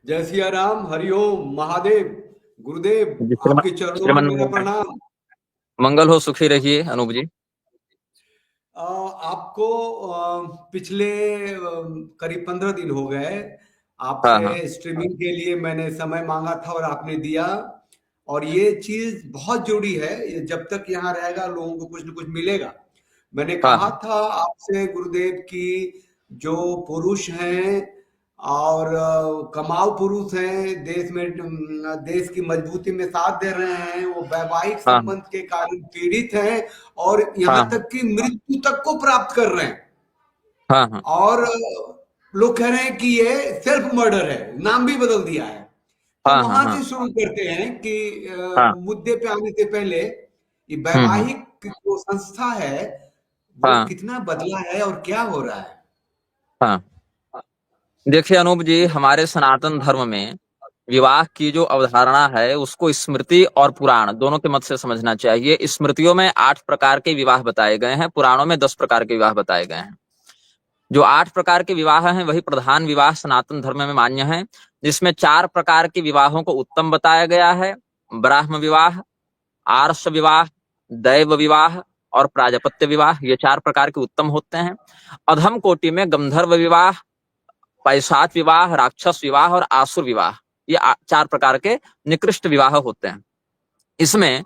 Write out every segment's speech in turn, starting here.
जय सिया राम, हरिओम, महादेव, गुरुदेव। जी श्रीमन आपके चरणों में श्रीमन मेरा प्रणाम। मंगल हो, सुखी रहिए अनूप जी। आपको पिछले करीब 15 दिन हो गए। हाँ हाँ आपसे स्ट्रीमिंग के लिए मैंने समय मांगा था और आपने दिया। और ये चीज बहुत जरूरी है, ये जब तक यहाँ रहेगा लोगों को कुछ न कुछ मिलेगा। मैंने हाँ कहा हाँ था आपसे गुरुदेव की जो पुरुष हैं और कमाऊ पुरुष हैं, देश में देश की मजबूती में साथ दे रहे हैं, वो वैवाहिक हाँ संबंध के कारण पीड़ित हैं और हाँ यहाँ हाँ तक कि मृत्यु तक को प्राप्त कर रहे हैं। हाँ हाँ और लोग कह रहे हैं कि ये सेल्फ मर्डर है, नाम भी बदल दिया है। तो हाँ हाँ वहां हाँ से शुरू करते हैं कि हाँ मुद्दे पे आने से पहले ये हम्म। वैवाहिक जो संस्था है वो हाँ कितना बदला है और क्या हो रहा है। हाँ देखिए अनूप जी, हमारे सनातन धर्म में विवाह की जो अवधारणा है उसको स्मृति और पुराण दोनों के मत से समझना चाहिए। स्मृतियों में 8 प्रकार के विवाह बताए गए हैं, पुराणों में 10 प्रकार के विवाह बताए गए हैं। जो 8 प्रकार के विवाह हैं वही प्रधान विवाह सनातन धर्म में मान्य है, जिसमें 4 प्रकार के विवाहों को उत्तम बताया गया है। ब्राह्म विवाह, आर्ष विवाह, दैव विवाह और प्राजापत्य विवाह, ये 4 प्रकार के उत्तम होते हैं। अधम कोटि में गंधर्व विवाह, पैशाच विवाह, राक्षस विवाह और आसुर विवाह, ये 4 प्रकार के निकृष्ट विवाह होते हैं। इसमें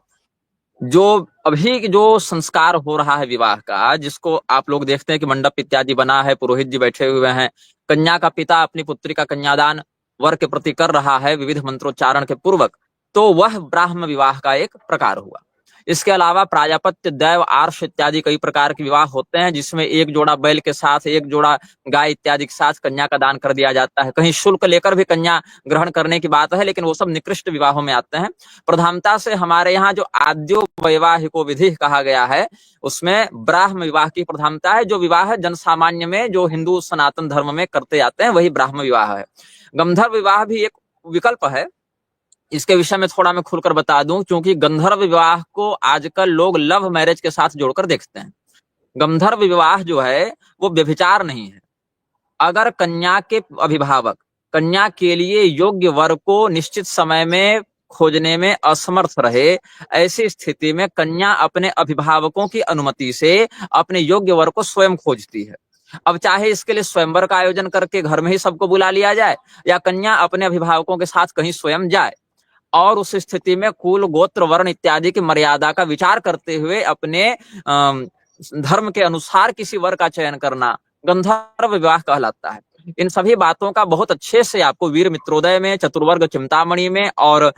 जो अभी जो संस्कार हो रहा है विवाह का, जिसको आप लोग देखते हैं कि मंडप इत्यादि बना है, पुरोहित जी बैठे हुए हैं, कन्या का पिता अपनी पुत्री का कन्यादान वर के प्रति कर रहा है विविध मंत्रोच्चारण के पूर्वक, तो वह ब्राह्म विवाह का एक प्रकार हुआ। इसके अलावा प्राजापत्य, दैव, आर्ष इत्यादि कई प्रकार के विवाह होते हैं, जिसमें एक जोड़ा बैल के साथ, एक जोड़ा गाय इत्यादि के साथ कन्या का दान कर दिया जाता है। कहीं शुल्क लेकर भी कन्या ग्रहण करने की बात है, लेकिन वो सब निकृष्ट विवाहों में आते हैं। प्रधानता से हमारे यहाँ जो आद्यो वैवाहिको विधि कहा गया है उसमें ब्राह्म विवाह की प्रधानता है। जो विवाह जन सामान्य में जो हिंदू सनातन धर्म में करते आते हैं वही ब्राह्म विवाह है। गंधर्व विवाह भी एक विकल्प है। इसके विषय में थोड़ा मैं खुलकर बता दूं, क्योंकि गंधर्व विवाह को आजकल लोग लव मैरिज के साथ जोड़कर देखते हैं। गंधर्व विवाह जो है वो व्यभिचार नहीं है। अगर कन्या के अभिभावक कन्या के लिए योग्य वर को निश्चित समय में खोजने में असमर्थ रहे, ऐसी स्थिति में कन्या अपने अभिभावकों की अनुमति से अपने योग्य वर को स्वयं खोजती है। अब चाहे इसके लिए स्वयंवर का आयोजन करके घर में ही सबको बुला लिया जाए, या कन्या अपने अभिभावकों के साथ कहीं स्वयं जाए और उस स्थिति में कुल, गोत्र, वर्ण इत्यादि की मर्यादा का विचार करते हुए अपने धर्म के अनुसार किसी वर का चयन करना गंधर्व विवाह कहलाता है। इन सभी बातों का बहुत अच्छे से आपको वीर मित्रोदय में, चतुर्वर्ग चिंतामणि में और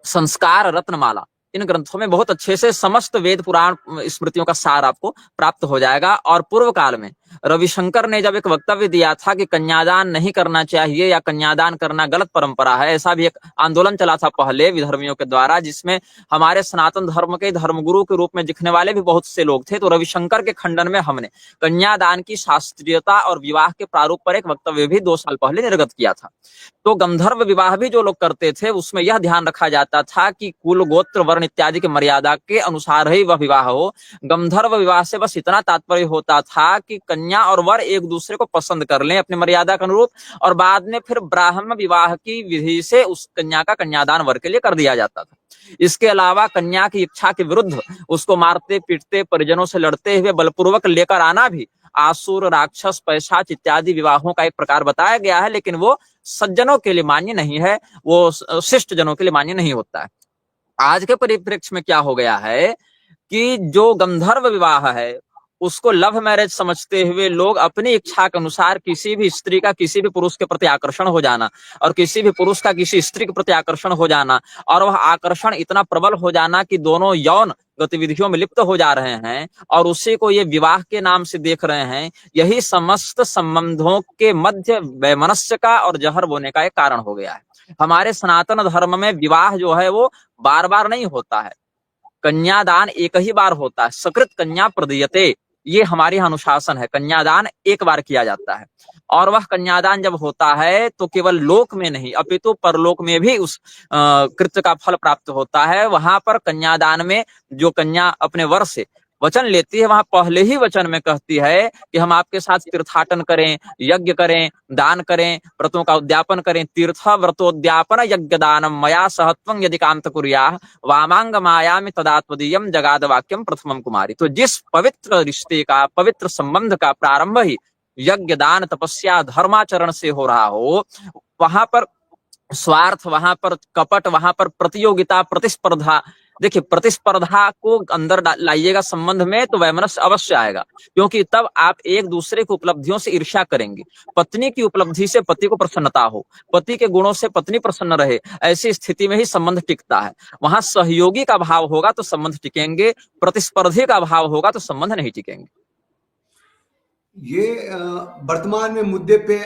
संस्कार रत्नमाला, इन ग्रंथों में बहुत अच्छे से समस्त वेद पुराण स्मृतियों का सार आपको प्राप्त हो जाएगा। और पूर्व काल में रविशंकर ने जब एक वक्तव्य दिया था कि कन्यादान नहीं करना चाहिए या कन्यादान करना गलत परंपरा है, ऐसा भी एक आंदोलन चला था पहले विधर्मियों के द्वारा, जिसमें हमारे सनातन धर्म के धर्मगुरु के रूप में दिखने वाले भी बहुत से लोग थे। तो रविशंकर के खंडन में हमने कन्यादान की शास्त्रीयता और विवाह के प्रारूप पर एक वक्तव्य भी 2 साल पहले निर्गत किया था। तो गंधर्व विवाह भी जो लोग करते थे उसमें यह ध्यान रखा जाता था कि कुल, गोत्र, वर्ण इत्यादि की मर्यादा के अनुसार ही वह विवाह हो। गंधर्व विवाह से बस इतना तात्पर्य होता था कि कन्या और वर एक दूसरे को पसंद कर लें अपनी मर्यादा के अनुरूप, और बाद में फिर ब्राह्म विवाह की विधि से उस कन्या का कन्यादान वर के लिए कर दिया जाता था। इसके अलावा कन्या की इच्छा के विरुद्ध उसको मारते पीटते, परिजनों से लड़ते हुए बलपूर्वक लेकर आना भी आसुर, राक्षस, पैशाच इत्यादि विवाहों का एक प्रकार बताया गया है, लेकिन वो सज्जनों के लिए मान्य नहीं है, वो शिष्ट जनों के लिए मान्य नहीं होता है। आज के परिप्रेक्ष्य में क्या हो गया है कि जो गंधर्व विवाह है उसको लव मैरिज समझते हुए लोग अपनी इच्छा के अनुसार किसी भी स्त्री का किसी भी पुरुष के प्रति आकर्षण हो जाना, और किसी भी पुरुष का किसी स्त्री के प्रति आकर्षण हो जाना, और वह आकर्षण इतना प्रबल हो जाना कि दोनों यौन गतिविधियों में लिप्त हो जा रहे हैं और उसी को ये विवाह के नाम से देख रहे हैं, यही समस्त संबंधों के मध्य वैमनस्य का और जहर बोने का एक कारण हो गया है। हमारे सनातन धर्म में विवाह जो है वो बार बार नहीं होता है, कन्यादान एक ही बार होता है। सकृत कन्या प्रदीयते, ये हमारी अनुशासन है। कन्यादान एक बार किया जाता है, और वह कन्यादान जब होता है तो केवल लोक में नहीं अपितु परलोक में भी उस कृत्य का फल प्राप्त होता है। वहां पर कन्यादान में जो कन्या अपने वर से वचन लेती है वहां पहले ही वचन में कहती है कि हम आपके साथ तीर्थाटन करें, यज्ञ करें, दान करें, व्रतों का उद्यापन करें। तीर्थ व्रतोद्यापन यज्ञ दानम मया सहत्वं यदि कांत कुर्याः वामांग मायामि तदा त्वदीयं जगाद वाक्यम प्रथमम कुमारी। तो जिस पवित्र रिश्ते का, पवित्र संबंध का प्रारंभ ही यज्ञ दान तपस्या धर्माचरण से हो रहा हो, वहां पर स्वार्थ, वहां पर कपट, वहां पर प्रतियोगिता, प्रतिस्पर्धा, देखिए प्रतिस्पर्धा को अंदर लाइएगा संबंध में तो वैमनस्य अवश्य आएगा, क्योंकि तब आप एक दूसरे की उपलब्धियों से ईर्ष्या करेंगे। पत्नी की उपलब्धि से पति को प्रसन्नता हो, पति के गुणों से पत्नी प्रसन्न रहे, ऐसी स्थिति में ही संबंध टिकता है। वहां सहयोगी का भाव होगा तो संबंध टिकेंगे, प्रतिस्पर्धी का भाव होगा तो संबंध नहीं टिकेंगे। ये वर्तमान में मुद्दे पे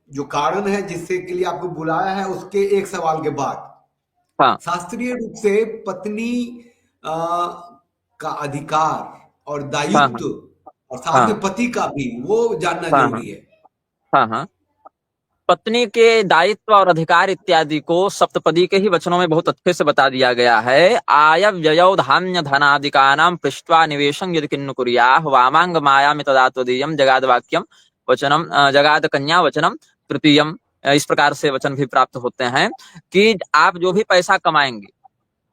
जो कारण है जिससे के लिए आपको बुलाया है, उसके एक सवाल के बाद, हाँ शास्त्रीय रूप से पत्नी का अधिकार और हाँ दायित्व और साथ हाँ में पति का भी वो जानना हाँ जरूरी है। हाँ हाँ। पत्नी के दायित्व और अधिकार इत्यादि को सप्तपदी के ही वचनों में बहुत अच्छे से बता दिया गया है। आय व्ययो धान्य धनादिकानां पृष्ट्वा निवेशं यदि किन्नु कुर्याः वामांग मायामि तदा त्वदीयं जगाद वाक्यम वचनम जगाद कन्या वचनम तृतीयम। इस प्रकार से वचन भी प्राप्त होते हैं कि आप जो भी पैसा कमाएंगे,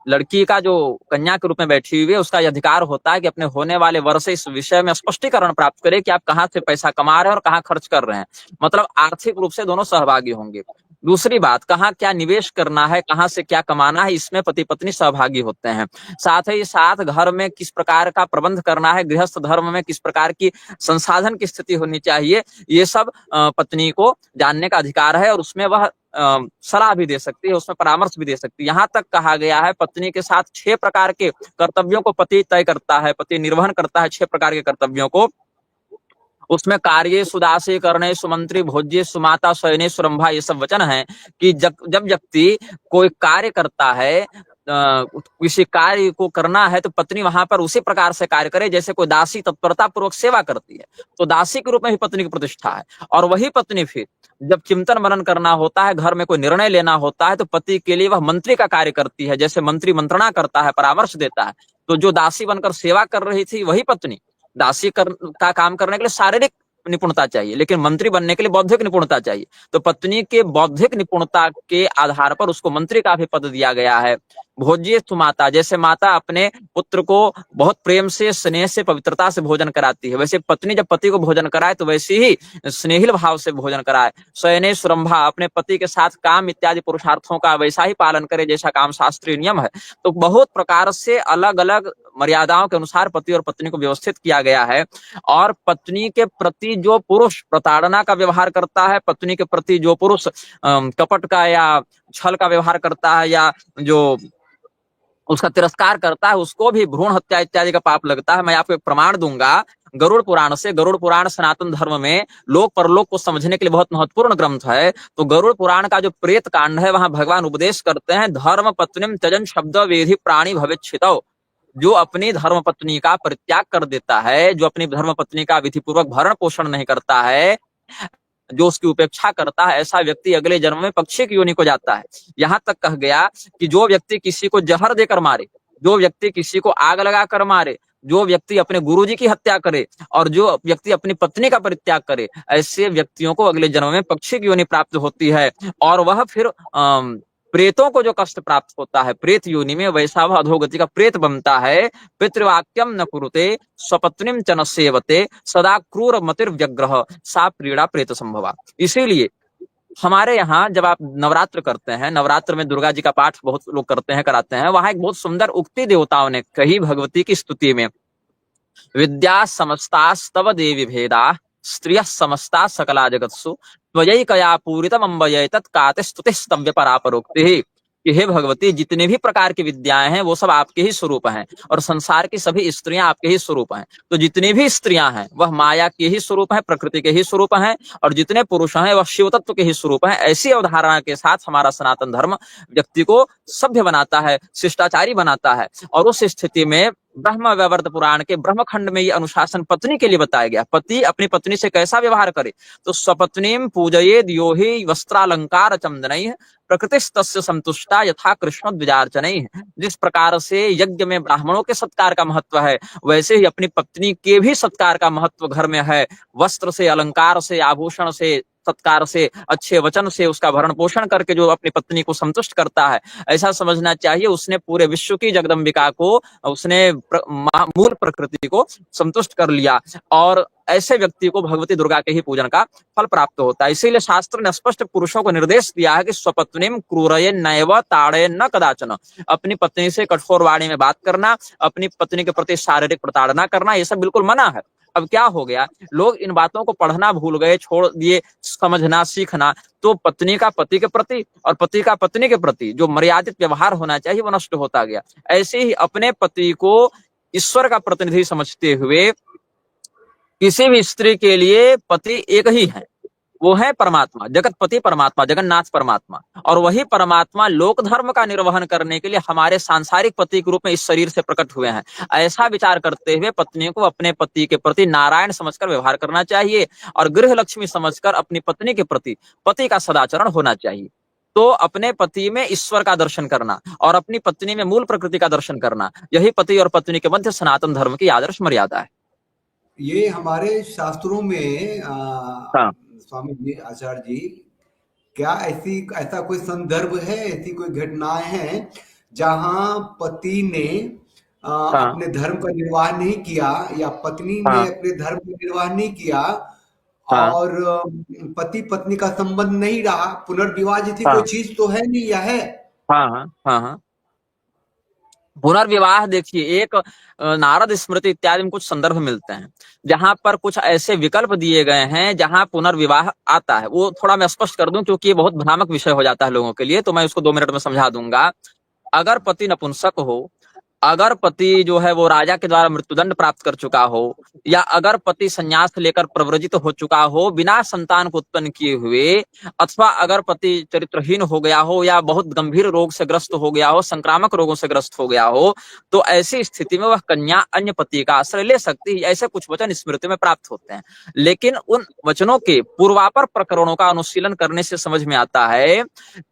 लड़की का जो कन्या के रूप में बैठी हुई है उसका यह अधिकार होता है कि अपने होने वाले वर्ष से इस विषय में स्पष्टीकरण प्राप्त करे कि आप कहाँ से पैसा कमा रहे हैं और कहाँ खर्च कर रहे हैं। मतलब आर्थिक रूप से दोनों सहभागी होंगे। दूसरी बात, कहाँ क्या निवेश करना है, कहाँ से क्या कमाना है, इसमें पति पत्नी सहभागी होते हैं। साथ ही साथ घर में किस प्रकार का प्रबंध करना है, गृहस्थ धर्म में किस प्रकार की संसाधन की स्थिति होनी चाहिए, ये सब पत्नी को जानने का अधिकार है और उसमें वह सलाह भी दे सकती है, उसमें परामर्श भी दे सकती है। यहाँ तक कहा गया है पत्नी के साथ 6 प्रकार के कर्तव्यों को पति तय करता है, पति निर्वहन करता है 6 प्रकार के कर्तव्यों को। उसमें कार्ये सुदासे करने सुमंत्री भोज्य सुमाता शयने सुरंभा, ये सब वचन है कि जब व्यक्ति कोई कार्य करता है, किसी कार्य को करना है तो पत्नी वहां पर उसी प्रकार से कार्य करे जैसे कोई दासी तत्परता पूर्वक सेवा करती है, तो दासी के रूप में भी पत्नी की प्रतिष्ठा है। और वही पत्नी फिर जब चिंतन मनन करना होता है, घर में कोई निर्णय लेना होता है, तो पति के लिए वह मंत्री का कार्य करती है, जैसे मंत्री मंत्रणा करता है, परामर्श देता है। तो जो दासी बनकर सेवा कर रही थी वही पत्नी, दासी का काम करने के लिए शारीरिक निपुणता चाहिए, लेकिन मंत्री बनने के लिए बौद्धिक निपुणता चाहिए। तो पत्नी के बौद्धिक निपुणता के आधार पर उसको मंत्री का भी पद दिया गया है। भोज्य सुमाता, जैसे माता अपने पुत्र को बहुत प्रेम से, स्नेह से, पवित्रता से भोजन कराती है, वैसे पत्नी जब पति को भोजन कराए तो वैसे ही स्नेहिल भाव से भोजन कराए। शयने सुरंभा, अपने पति के साथ काम इत्यादि पुरुषार्थों का वैसा ही पालन करे जैसा काम शास्त्रीय नियम है। तो बहुत प्रकार से अलग अलग मर्यादाओं के अनुसार पति और पत्नी को व्यवस्थित किया गया है। और पत्नी के प्रति जो पुरुष प्रताड़ना का व्यवहार करता है, पत्नी के प्रति जो पुरुष कपट का या छल का व्यवहार करता है या जो उसका तिरस्कार करता है, उसको भी भ्रूण हत्या इत्यादि का पाप लगता है। मैं आपको एक प्रमाण दूंगा गरुड़ पुराण से। गरुड़ पुराण सनातन धर्म में लोक परलोक को समझने के लिए बहुत महत्वपूर्ण ग्रंथ है। तो गरुड़ पुराण का जो प्रेत कांड है, वहां भगवान उपदेश करते हैं, धर्म पत्नीम त्यजन शब्द वेधि प्राणी भविष्यतौ। जो अपनी धर्म पत्नी का परित्याग कर देता है, जो अपनी धर्म पत्नी का विधिपूर्वक भरण पोषण नहीं करता है, जो उसकी उपेक्षा करता है, ऐसा व्यक्ति अगले जन्म में पक्षी की योनि को जाता है। यहाँ तक कहा गया कि जो व्यक्ति किसी को जहर देकर मारे, जो व्यक्ति किसी को आग लगाकर मारे, जो व्यक्ति अपने गुरुजी की हत्या करे और जो व्यक्ति अपनी पत्नी का परित्याग करे, ऐसे व्यक्तियों को अगले जन्म में पक्षी की योनि प्राप्त होती है। और वह फिर प्रेतों को जो कष्ट प्राप्त होता है प्रेत योनि में, वैसा वह अधोगति का प्रेत बनता है। पितृवाक्यम न कुरुते स्वपत्नीम च न सेवते सदा क्रूर मतिर्व्यग्रह सा प्रीड़ा प्रेत संभवा। इसीलिए हमारे यहाँ जब आप नवरात्र करते हैं, नवरात्र में दुर्गा जी का पाठ बहुत लोग करते हैं, कराते हैं, वहां एक बहुत सुंदर उक्ति देवताओं ने कही भगवती की स्तुति में, विद्या समस्तास्तव देवी भेदा स्त्रियः समस्ता सकला जगत्सु त्वयैकया पूरितम अम्बयैतत् काते स्तुतिस्तव्य परापरोक्तिः। कि हे भगवती, जितने भी प्रकार की विद्याएं हैं वो सब आपके ही स्वरूप हैं और संसार की सभी स्त्रियां आपके ही स्वरूप हैं। तो जितनी भी स्त्रियां हैं वह माया के ही स्वरूप हैं, प्रकृति के ही स्वरूप हैं, और जितने पुरुष हैं वह शिव तत्व के ही स्वरूप हैं। ऐसी अवधारणा के साथ हमारा सनातन धर्म व्यक्ति को सभ्य बनाता है, शिष्टाचारी बनाता है। और उस स्थिति में ब्रह्म वैवर्त पुराण के ब्रह्मखंड में ये अनुशासन पत्नी के लिए बताया गया। पति अपनी पत्नी से कैसा व्यवहार करे, तो स्वपत्नीम पूजयेद यो हि वस्त्रालंकार चंदनैः प्रकृतिस्तस्य संतुष्टा यथा कृष्ण द्विजार्चनैः। जिस प्रकार से यज्ञ में ब्राह्मणों के सत्कार का महत्व है, वैसे ही अपनी पत्नी के भी सत्कार का महत्व घर में है। वस्त्र से, अलंकार से, आभूषण से, सत्कार से, अच्छे वचन से उसका भरण पोषण करके जो अपनी पत्नी को संतुष्ट करता है, ऐसा समझना चाहिए उसने पूरे विश्व की जगदम्बिका को, उसने मूल प्रकृति को संतुष्ट कर लिया। और ऐसे व्यक्ति को भगवती दुर्गा के ही पूजन का फल प्राप्त होता है। इसीलिए शास्त्र ने स्पष्ट पुरुषों को निर्देश दिया है कि स्वपत्नीम क्रूरये नैव ताड़ये न कदाचन। अपनी पत्नी से कठोर वाणी में बात करना, अपनी पत्नी के प्रति शारीरिक प्रताड़ना करना, ये सब बिल्कुल मना है। अब क्या हो गया, लोग इन बातों को पढ़ना भूल गए, छोड़ दिए समझना सीखना। तो पत्नी का पति के प्रति और पति का पत्नी के प्रति जो मर्यादित व्यवहार होना चाहिए वो नष्ट होता गया। ऐसे ही अपने पति को ईश्वर का प्रतिनिधि समझते हुए किसी भी स्त्री के लिए पति एक ही है, वो है परमात्मा, जगतपति परमात्मा, जगन्नाथ परमात्मा। और वही परमात्मा लोक धर्म का निर्वहन करने के लिए हमारे सांसारिक पति के रूप में इस शरीर से प्रकट हुए हैं। ऐसा विचार करते हुए पत्नी को अपने पति के प्रति नारायण समझकर व्यवहार करना चाहिए और गृह लक्ष्मी समझकर अपनी पत्नी के प्रति पति का सदाचरण होना चाहिए। तो अपने पति में ईश्वर का दर्शन करना और अपनी पत्नी में मूल प्रकृति का दर्शन करना, यही पति और पत्नी के मध्य सनातन धर्म की आदर्श मर्यादा है। ये हमारे शास्त्रों में हाँ स्वामी जी, आचार्य जी, क्या ऐसा कोई संदर्भ है, ऐसी कोई घटनाएं हैं जहां पति ने हाँ अपने धर्म का निर्वाह नहीं किया या पत्नी ने हाँ अपने धर्म का निर्वाह नहीं किया हाँ और पति पत्नी का संबंध नहीं रहा, पुनर्विवाह जैसी कोई हाँ चीज तो है नहीं, या है? हाँ हाँ हाँ हाँ। पुनर्विवाह देखिए, एक नारद स्मृति इत्यादि में कुछ संदर्भ मिलते हैं जहां पर कुछ ऐसे विकल्प दिए गए हैं जहां पुनर्विवाह आता है। वो थोड़ा मैं स्पष्ट कर दूं क्योंकि ये बहुत भ्रामक विषय हो जाता है लोगों के लिए, तो मैं उसको 2 मिनट में समझा दूंगा। अगर पति नपुंसक हो, अगर पति जो है वो राजा के द्वारा मृत्युदंड प्राप्त कर चुका हो, या अगर पति संन्यास लेकर प्रव्रजित हो चुका हो बिना संतान को उत्पन्न किए हुए, अथवा अगर पति चरित्रहीन हो गया हो या बहुत गंभीर रोग से ग्रस्त हो गया हो, संक्रामक रोगों से ग्रस्त हो गया हो, तो ऐसी स्थिति में वह कन्या अन्य पति का आश्रय ले सकती है। ऐसे कुछ वचन स्मृति में प्राप्त होते हैं। लेकिन उन वचनों के पूर्वापर प्रकरणों का अनुशीलन करने से समझ में आता है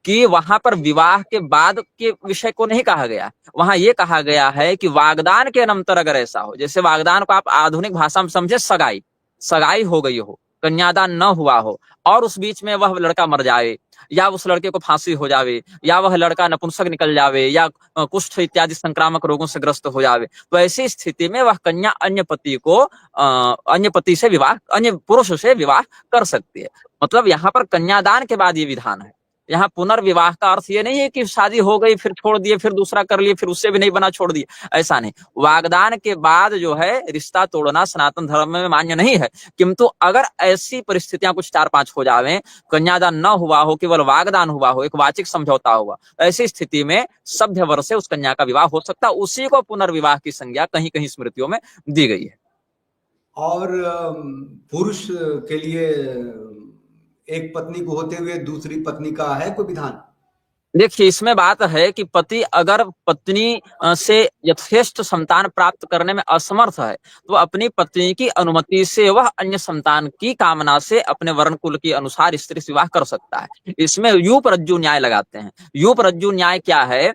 कि वहां पर विवाह के बाद के विषय को नहीं कहा गया। वहां ये कहा गया है कि वागदान के अनंतर अगर ऐसा हो, जैसे वागदान को आप आधुनिक भाषा में समझे, सगाई, सगाई हो गई हो, कन्यादान न हुआ हो और उस बीच में वह लड़का मर जाए या उस लड़के को फांसी हो जावे या वह लड़का नपुंसक निकल जावे या कुष्ठ इत्यादि संक्रामक रोगों से ग्रस्त हो जावे, तो ऐसी स्थिति में वह कन्या अन्य पति को अन्य पति से विवाह, अन्य पुरुष से विवाह कर सकती है। मतलब यहाँ पर कन्यादान के बाद ये विधान है। यहाँ पुनर्विवाह का अर्थ ये नहीं है कि शादी हो गई फिर छोड़ दिए, फिर दूसरा कर लिए, फिर उससे भी नहीं बना छोड़ दिए, ऐसा नहीं। वागदान के बाद जो है रिश्ता तोड़ना सनातन धर्म में मान्य नहीं है। किंतु अगर ऐसी परिस्थितियां कुछ 4-5 हो जावे, कन्यादान न हुआ हो, केवल वागदान हुआ हो, एक वाचिक समझौता हुआ, ऐसी स्थिति में सभ्य वर्ष से उस कन्या का विवाह हो सकता है। उसी को पुनर्विवाह की संज्ञा कहीं कहीं स्मृतियों में दी गई है। और पुरुष के लिए एक पत्नी को होते हुए दूसरी पत्नी का है कोई विधान? देखिए, इसमें बात है कि पति अगर पत्नी से यथेष्ट संतान प्राप्त करने में असमर्थ है, तो अपनी पत्नी की अनुमति से वह अन्य संतान की कामना से अपने वर्ण कुल के अनुसार स्त्री से विवाह कर सकता है। इसमें यूप रज्जु न्याय लगाते हैं। यूप रज्जु न्याय क्या है?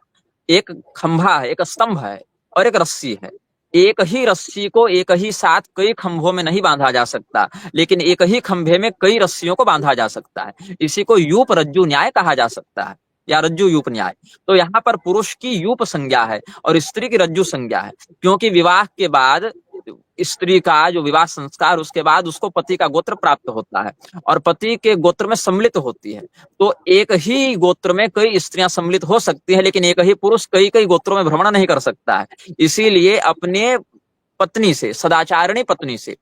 एक खंभा है, एक स्तंभ है और एक रस्सी है। एक ही रस्सी को एक ही साथ कई खंभों में नहीं बांधा जा सकता, लेकिन एक ही खंभे में कई रस्सियों को बांधा जा सकता है। इसी को यूप रज्जु न्याय कहा जा सकता है या रज्जु यूप न्याय। तो यहाँ पर पुरुष की यूप संज्ञा है और स्त्री की रज्जु संज्ञा है, क्योंकि विवाह के बाद स्त्री का जो विवाह संस्कार, उसके बाद उसको पति का गोत्र प्राप्त होता है और पति के गोत्र में सम्मिलित होती है। तो एक ही गोत्र में कई स्त्रियां सम्मिलित हो सकती हैं, लेकिन एक ही पुरुष कई कई गोत्रों में भ्रमण नहीं कर सकता है। इसीलिए अपने पत्नी से, सदाचारिणी पत्नी से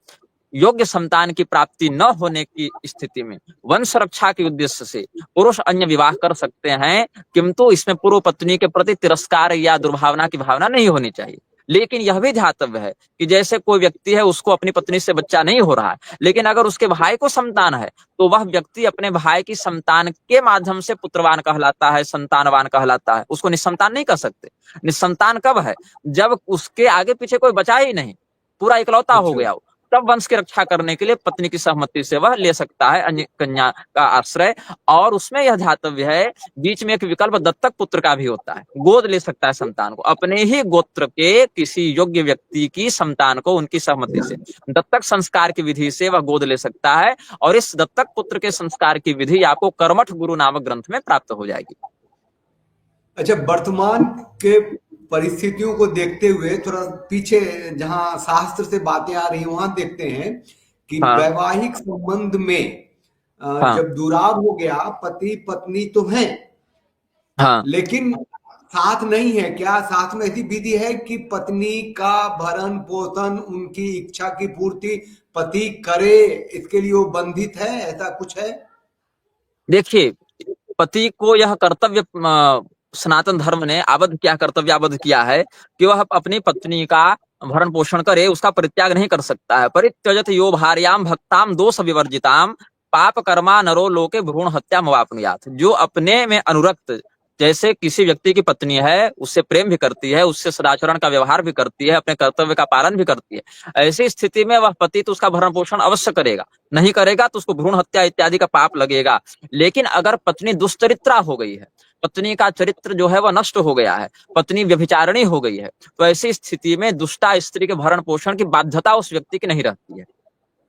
योग्य संतान की प्राप्ति न होने की स्थिति में वंश रक्षा के उद्देश्य से पुरुष अन्य विवाह कर सकते हैं, किंतु इसमें पूर्व पत्नी के प्रति तिरस्कार या दुर्भावना की भावना नहीं होनी चाहिए। लेकिन यह भी ध्यातव्य है कि जैसे कोई व्यक्ति है, उसको अपनी पत्नी से बच्चा नहीं हो रहा है, लेकिन अगर उसके भाई को संतान है, तो वह व्यक्ति अपने भाई की संतान के माध्यम से पुत्रवान कहलाता है, संतानवान कहलाता है। उसको निसंतान नहीं कह सकते। निसंतान कब है? जब उसके आगे पीछे कोई बचा ही नहीं, पूरा इकलौता हो अच्छा। गया हो, तब वंश की रक्षा करने के लिए पत्नी की सहमति से वह ले सकता है अन्य कन्या का आश्रय। और उसमें यह ध्यातव्य है, बीच में एक विकल्प दत्तक पुत्र का भी होता है। गोद ले सकता है संतान को, अपने ही गोत्र के किसी योग्य व्यक्ति की संतान को उनकी सहमति से दत्तक संस्कार की विधि से वह गोद ले सकता है। और इस दत्तक पुत्र के संस्कार की विधि आपको कर्मठ गुरु नामक ग्रंथ में प्राप्त हो जाएगी। अच्छा, वर्तमान के परिस्थितियों को देखते हुए थोड़ा पीछे जहां शास्त्र से बातें आ रही वहां देखते हैं कि हाँ वैवाहिक संबंध में हाँ जब दुराव हो गया, पति पत्नी तो हैं हाँ। लेकिन साथ नहीं है, क्या साथ में ऐसी विधि है कि पत्नी का भरण पोषण, उनकी इच्छा की पूर्ति पति करे, इसके लिए वो बंधित है, ऐसा कुछ है? देखिए, पति को यह कर्तव्य सनातन धर्म ने आबद्ध क्या कर्तव्य आबद्ध किया है कि वह अपनी पत्नी का भरण पोषण करे, उसका परित्याग नहीं कर सकता है। परित्यजत यो भार्याम भक्ताम दोष विवर्जिताम पाप कर्मा नरो लोके भ्रूण हत्या मवाप्नुयात्। जो अपने में अनुरक्त, जैसे किसी व्यक्ति की पत्नी है, उससे प्रेम भी करती है, उससे सदाचरण का व्यवहार भी करती है, अपने कर्तव्य का पालन भी करती है, ऐसी स्थिति में वह पति तो उसका भरण पोषण अवश्य करेगा, नहीं करेगा तो उसको भ्रूण हत्या इत्यादि का पाप लगेगा। लेकिन अगर पत्नी दुश्चरित्रा हो गई है, पत्नी का चरित्र जो है वह नष्ट हो गया है, पत्नी व्यभिचारिणी हो गई है, तो ऐसी स्थिति में दुष्टा स्त्री के भरण पोषण की बाध्यता उस व्यक्ति की नहीं रहती है,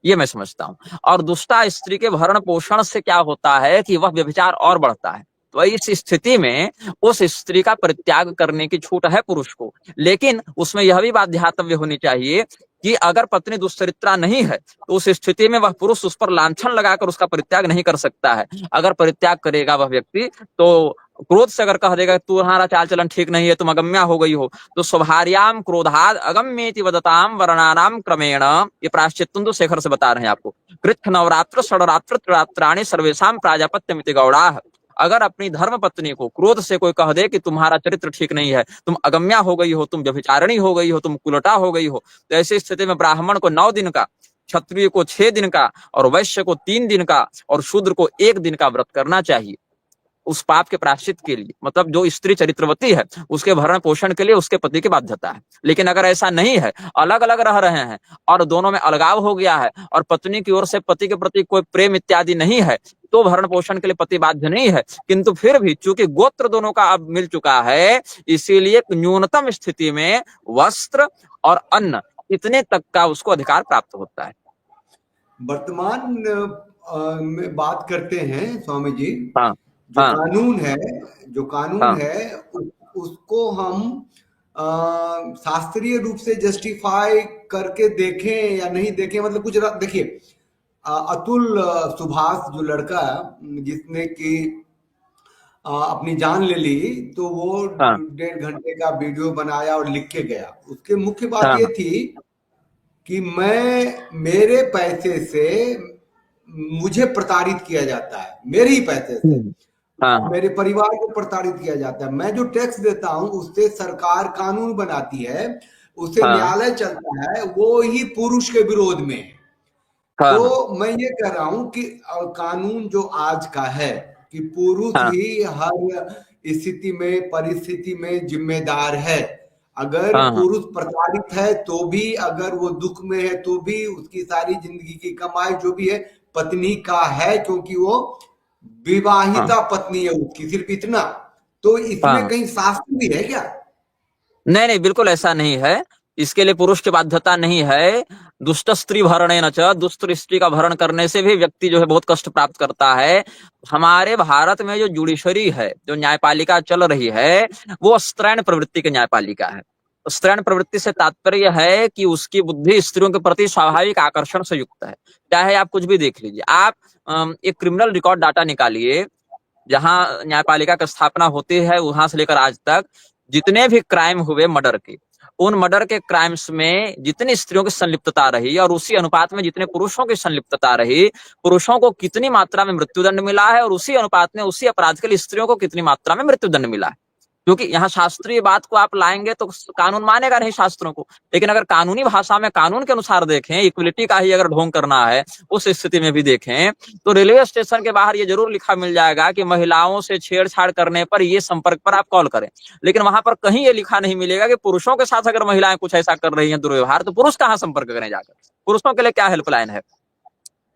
ये मैं समझता हूँ। और दुष्टा स्त्री के भरण पोषण से क्या होता है कि वह व्यभिचार और बढ़ता है। तो इस स्थिति में उस स्त्री का परित्याग करने की छूट है पुरुष को। लेकिन उसमें यह भी बात ध्यातव्य होनी चाहिए कि अगर पत्नी दुश्चरित्रा नहीं है तो उस स्थिति में वह पुरुष उस पर लांछन लगाकर उसका परित्याग नहीं कर सकता है। अगर परित्याग करेगा वह व्यक्ति तो क्रोध से अगर कह देगा तुम्हारा चाल चलन ठीक नहीं है, तुम अगम्या हो गई हो, तो स्वभार्याम क्रोधाद अगम्येति वदताम वर्णानाम क्रमेण, ये प्रायश्चित तुंदु शेखर से बता रहे हैं आपको। कृष्ण नवरात्र षडरात्र त्रिरात्राणि सर्वेशाम प्राजापत्यमिति गौड़ाः। अगर अपनी धर्म पत्नी को क्रोध से कोई कह दे कि तुम्हारा चरित्र ठीक नहीं है, तुम अगम्या हो गई हो, तुम व्यभिचारिणी हो गई हो, तुम कुलटा हो गई हो, तो ऐसी स्थिति में ब्राह्मण को 9 दिन का, क्षत्रिय को 6 दिन का और वैश्य को 3 दिन का और शूद्र को 1 दिन का व्रत करना चाहिए उस पाप के प्रायश्चित के लिए। मतलब जो स्त्री चरित्रवती है उसके भरण पोषण के लिए उसके पति की बाध्यता है। लेकिन अगर ऐसा नहीं है, अलग अलग रह रहे हैं और दोनों में अलगाव हो गया है और पत्नी की ओर से पति के प्रति कोई प्रेम इत्यादि नहीं है, तो भरण पोषण के लिए पति बाध्य नहीं है। किंतु फिर भी चूंकि गोत्र दोनों का अब मिल चुका है, इसीलिए न्यूनतम स्थिति में वस्त्र और अन्न इतने तक का उसको अधिकार प्राप्त होता है। वर्तमान में बात करते हैं स्वामी जी, हाँ जो हाँ कानून है, जो कानून हाँ है उसको हम शास्त्रीय रूप से जस्टिफाई करके देखें या नहीं देखें, मतलब कुछ देखिए, अतुल सुभाष जो लड़का जिसने कि अपनी जान ले ली, तो वो हाँ 1.5 घंटे का वीडियो बनाया और लिख के गया। उसकी मुख्य बात हाँ ये थी कि मेरे पैसे से मुझे प्रताड़ित किया जाता है, मेरे ही पैसे से हाँ मेरे परिवार को प्रताड़ित किया जाता है। मैं जो टैक्स देता हूं उससे सरकार कानून बनाती है, उससे हाँ न्यायालय चलता है, वो ही पुरुष के विरोध में है। हाँ तो मैं ये कह रहा हूं कि कानून जो आज का है कि पुरुष हाँ ही हर स्थिति में, परिस्थिति में जिम्मेदार है। अगर हाँ पुरुष प्रताड़ित है तो भी, अगर वो दुख में है तो भी, उसकी सारी जिंदगी की कमाई जो भी है पत्नी का है, क्योंकि वो हाँ विवाहिता पत्नी है उसकी, सिर्फ इतना। तो इसमें हाँ। कहीं शास्त्र भी है क्या? नहीं नहीं, बिल्कुल ऐसा नहीं है। इसके लिए पुरुष की बाध्यता नहीं है। दुष्ट स्त्री भरणेन च, दुष्ट स्त्री का भरण करने से भी व्यक्ति जो है बहुत कष्ट प्राप्त करता है। हमारे भारत में जो जुडिशरी है, जो न्यायपालिका चल रही है, वो स्त्रैण प्रवृत्ति की न्यायपालिका है। स्त्रैण प्रवृत्ति से तात्पर्य है कि उसकी बुद्धि स्त्रियों के प्रति स्वाभाविक आकर्षण से युक्त है। चाहे आप कुछ भी देख लीजिए, आप एक क्रिमिनल रिकॉर्ड डाटा निकालिए, जहां न्यायपालिका की स्थापना होती है वहां से लेकर आज तक जितने भी क्राइम हुए मर्डर के, उन मर्डर के क्राइम्स में जितनी स्त्रियों की संलिप्तता रही और उसी अनुपात में जितने पुरुषों की संलिप्तता रही, पुरुषों को कितनी मात्रा में मृत्युदंड मिला है और उसी अनुपात में उसी अपराध के लिए स्त्रियों को कितनी मात्रा में मृत्युदंड मिला है। क्योंकि यहाँ शास्त्रीय बात को आप लाएंगे तो कानून मानेगा नहीं शास्त्रों को। लेकिन अगर कानूनी भाषा में कानून के अनुसार देखें, इक्वलिटी का ही अगर ढोंग करना है, उस स्थिति में भी देखें तो रेलवे स्टेशन के बाहर ये जरूर लिखा मिल जाएगा कि महिलाओं से छेड़छाड़ करने पर ये संपर्क पर आप कॉल करें। लेकिन वहां पर कहीं ये लिखा नहीं मिलेगा कि पुरुषों के साथ अगर महिलाएं कुछ ऐसा कर रही हैं दुर्व्यवहार, तो पुरुष कहाँ संपर्क करें जाकर, पुरुषों के लिए क्या हेल्पलाइन है।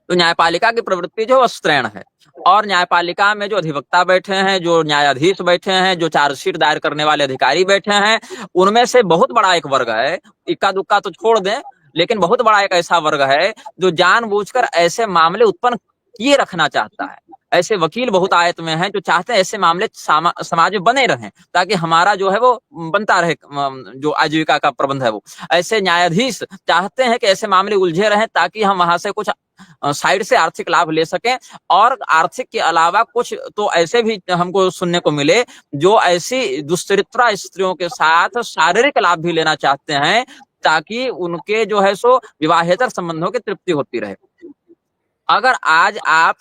तो न्यायपालिका की प्रवृत्ति जो अस्त्रैण है, और न्यायपालिका में जो अधिवक्ता बैठे हैं, जो न्यायाधीश बैठे हैं, जो चार्जशीट दायर करने वाले अधिकारी बैठे हैं, उनमें से बहुत बड़ा एक वर्ग है, इक्का दुक्का तो छोड़ दें, लेकिन बहुत बड़ा एक ऐसा वर्ग है जो जानबूझकर ऐसे मामले उत्पन्न किए रखना चाहता है। ऐसे वकील बहुत आयत में हैं जो चाहते हैं ऐसे मामले समाज में बने रहें, ताकि हमारा जो है वो बनता रहे, जो आजीविका का प्रबंध है वो। ऐसे न्यायाधीश चाहते हैं कि ऐसे मामले उलझे रहें, ताकि हम वहां से कुछ साइड से आर्थिक लाभ ले सकें। और आर्थिक के अलावा कुछ तो ऐसे भी हमको सुनने को मिले जो ऐसी दुष्चरित्रा स्त्रियों के साथ शारीरिक लाभ भी लेना चाहते हैं, ताकि उनके जो है सो विवाहेतर संबंधों की तृप्ति होती रहे। अगर आज आप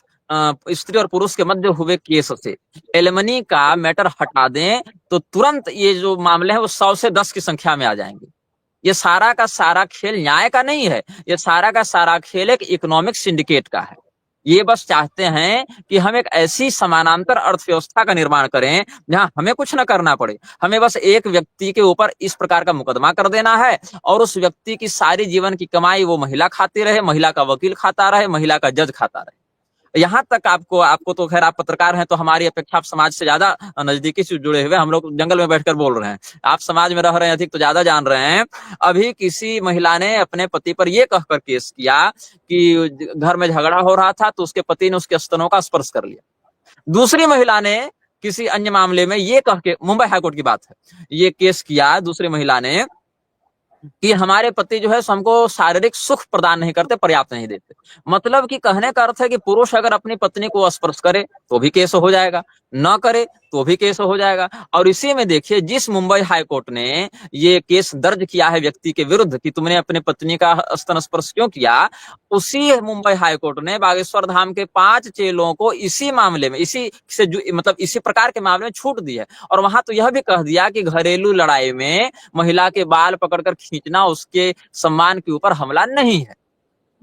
स्त्री और पुरुष के मध्य हुए केस से एलिमनी का मैटर हटा दें, तो तुरंत ये जो मामले हैं वो 100 से 10 की संख्या में आ जाएंगे। ये सारा का सारा खेल न्याय का नहीं है, ये सारा का सारा खेल एक इकोनॉमिक सिंडिकेट का है। ये बस चाहते हैं कि हम एक ऐसी समानांतर अर्थव्यवस्था का निर्माण करें जहां हमें कुछ न करना पड़े, हमें बस एक व्यक्ति के ऊपर इस प्रकार का मुकदमा कर देना है, और उस व्यक्ति की सारी जीवन की कमाई वो महिला खाती रहे, महिला का वकील खाता रहे, महिला का जज खाता रहे। यहाँ तक आपको तो खैर आप पत्रकार हैं तो हमारी अपेक्षा आप समाज से ज्यादा नजदीकी से जुड़े हुए, हम लोग जंगल में बैठकर बोल रहे हैं, आप समाज में रह रहे हैं अधिक, तो ज्यादा जान रहे हैं। अभी किसी महिला ने अपने पति पर यह कहकर केस किया कि घर में झगड़ा हो रहा था तो उसके पति ने उसके स्तनों का स्पर्श कर लिया। दूसरी महिला ने किसी अन्य मामले में ये कह के, मुंबई हाईकोर्ट की बात है, ये केस किया दूसरी महिला ने कि हमारे पति जो है हमको शारीरिक सुख प्रदान नहीं करते, पर्याप्त नहीं देते। मतलब कि कहने का अर्थ है कि पुरुष अगर अपनी पत्नी को स्पर्श करे तो भी केस हो जाएगा, न करे तो भी केस हो जाएगा। और इसी में देखिए, जिस मुंबई हाईकोर्ट ने ये केस दर्ज किया है व्यक्ति के विरुद्ध कि तुमने अपनी पत्नी का स्तन स्पर्श क्यों किया, उसी मुंबई हाईकोर्ट ने बागेश्वर धाम के 5 चेलों को इसी मामले में, इसी से मतलब इसी प्रकार के मामले में छूट दी है। और वहां तो यह भी कह दिया कि घरेलू लड़ाई में महिला के बाल पकड़कर खींचना उसके सम्मान के ऊपर हमला नहीं है।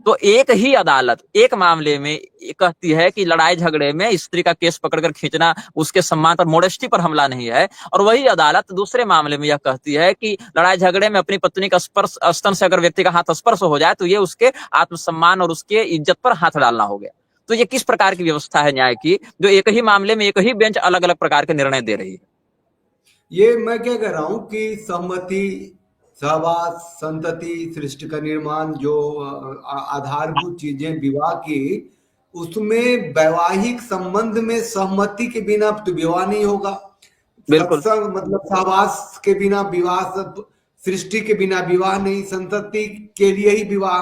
तो एक ही अदालत एक मामले में कहती है कि लड़ाई झगड़े में स्त्री का केस पकड़कर खींचना उसके सम्मान पर, मोडेस्टी पर हमला नहीं है, और वही अदालत दूसरे मामले में यह कहती है कि लड़ाई झगड़े में अपनी पत्नी का स्पर्श, स्तन से अगर व्यक्ति का हाथ स्पर्श हो जाए तो ये उसके आत्मसम्मान और उसके इज्जत पर हाथ डालना हो गया। तो ये किस प्रकार की व्यवस्था है न्याय की, जो एक ही मामले में एक ही बेंच अलग अलग प्रकार के निर्णय दे रही है। ये मैं क्या कह रहा हूं कि सहमति, सहवास, संतति, सृष्टि का निर्माण, जो आधारभूत चीजें विवाह की, उसमें वैवाहिक संबंध में सहमति के बिना तो विवाह नहीं होगा। बिल्कुल, सत्संग मतलब सहवास के बिना विवाह, सृष्टि के बिना विवाह नहीं, संतति के लिए ही विवाह।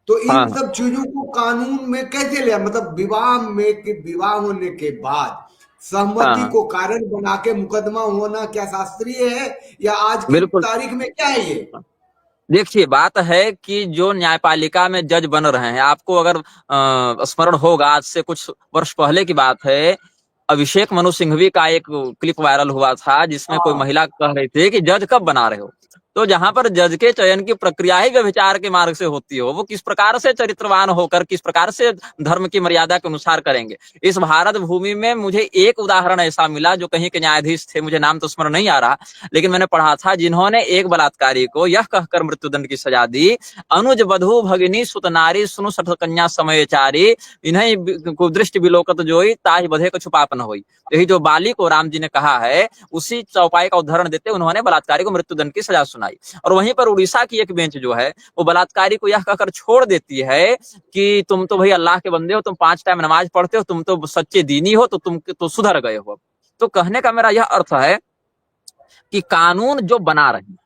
तो इन हाँ सब चीजों को कानून में कैसे लिया, मतलब विवाह होने के बाद सहमति हाँ, को कारण बना के मुकदमा होना क्या शास्त्रीय है, या आज की बिल्कुल। तारीख में क्या है ये? देखिए, बात है कि जो न्यायपालिका में जज बन रहे हैं, आपको अगर स्मरण होगा, आज से कुछ वर्ष पहले की बात है, अभिषेक मनु सिंघवी का एक क्लिप वायरल हुआ था जिसमें कोई हाँ, महिला कह रही थी कि जज कब बना रहे हो। तो जहां पर जज के चयन की प्रक्रिया ही व्यभिचार के मार्ग से होती हो, वो किस प्रकार से चरित्रवान होकर, किस प्रकार से धर्म की मर्यादा के अनुसार करेंगे। इस भारत भूमि में मुझे एक उदाहरण ऐसा मिला, जो कहीं के न्यायाधीश थे, मुझे नाम तो स्मरण नहीं आ रहा, लेकिन मैंने पढ़ा था, जिन्होंने एक बलात्कारी को यह कहकर मृत्युदंड की सजा दी, अनुज बधु भगिनी सुत नारी सुनु सठ कन्या समयचारी, इन्हें कुदृष्टि बिलोकत जोई ताहि बधे को छुपापन होई। यही जो बाली को राम जी ने कहा है, उसी चौपाई का उदाहरण देते उन्होंने बलात्कारी को मृत्युदंड की सजा सुनाई। और वहीं पर उड़ीसा की एक बेंच जो है, वो बलात्कारी को यह कहकर छोड़ देती है कि तुम तो भाई अल्लाह के बंदे हो, तुम 5 टाइम नमाज पढ़ते हो, तुम तो सच्चे दीनी हो, तो तुम तो सुधर गए हो। तो कहने का मेरा यह अर्थ है कि कानून जो बना रहे हैं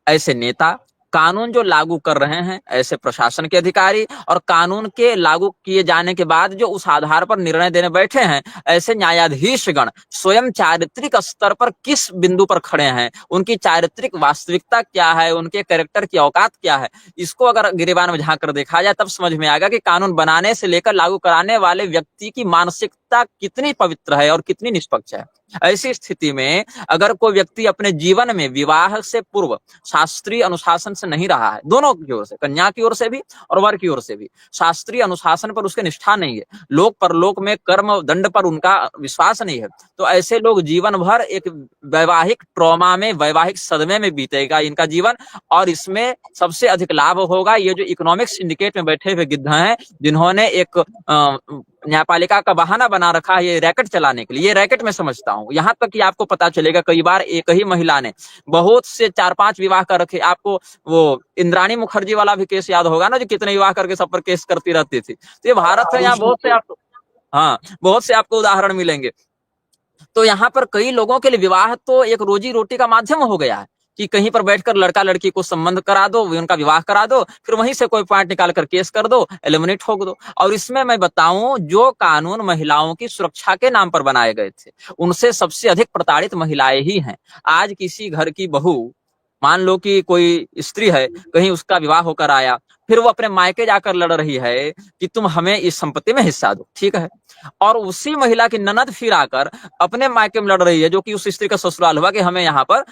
ऐसे नेता, कानून जो लागू कर रहे हैं ऐसे प्रशासन के अधिकारी, और कानून के लागू किए जाने के बाद जो उस आधार पर निर्णय देने बैठे हैं ऐसे न्यायाधीशगण, स्वयं चारित्रिक स्तर पर किस बिंदु पर खड़े हैं, उनकी चारित्रिक वास्तविकता क्या है, उनके कैरेक्टर की औकात क्या है, इसको अगर गिरेबान में झांक कर देखा जाए तब समझ में आएगा कि कानून बनाने से लेकर लागू कराने वाले व्यक्ति की मानसिकता कितनी पवित्र है और कितनी निष्पक्ष है। ऐसी स्थिति में अगर कोई व्यक्ति अपने जीवन में विवाह से पूर्व शास्त्रीय अनुशासन से नहीं रहा है, दोनों की ओर से, कन्या की ओर से भी और वर की ओर से भी, शास्त्रीय अनुशासन पर उसके निष्ठा नहीं है, लोक परलोक में कर्म दंड पर उनका विश्वास नहीं है, तो ऐसे लोग जीवन भर एक वैवाहिक ट्रॉमा में, वैवाहिक सदमे में बीतेगा इनका जीवन। और इसमें सबसे अधिक लाभ होगा ये जो इकोनॉमिक सिंडिकेट में बैठे हुए गिद्ध हैं, जिन्होंने एक न्यायपालिका का बहाना बना रखा है ये रैकेट चलाने के लिए। ये रैकेट मैं समझता हूँ, यहाँ तक कि आपको पता चलेगा कई बार एक ही महिला ने बहुत से 4-5 विवाह कर रखे। आपको वो इंद्राणी मुखर्जी वाला भी केस याद होगा ना, जो कितने विवाह करके सब पर केस करती रहती थी। तो ये भारत है, यहाँ बहुत से आपको, हाँ, बहुत से आपको उदाहरण मिलेंगे। तो यहाँ पर कई लोगों के लिए विवाह तो एक रोजी रोटी का माध्यम हो गया है कि कहीं पर बैठकर लड़का लड़की को संबंध करा दो, उनका विवाह करा दो, फिर वहीं से कोई पॉइंट निकाल कर केस कर दो, एलिमिनेट ठोक दो। और इसमें मैं बताऊं, जो कानून महिलाओं की सुरक्षा के नाम पर बनाए गए थे, उनसे सबसे अधिक प्रताड़ित महिलाएं ही हैं। आज किसी घर की बहू, मान लो कि कोई स्त्री है, कहीं उसका विवाह होकर आया, फिर वो अपने मायके जाकर लड़ रही है कि तुम हमें इस संपत्ति में हिस्सा दो, ठीक है, और उसी महिला की ननद फिर आकर अपने मायके में लड़ रही है, जो कि उस स्त्री का ससुराल हुआ, कि हमें यहाँ पर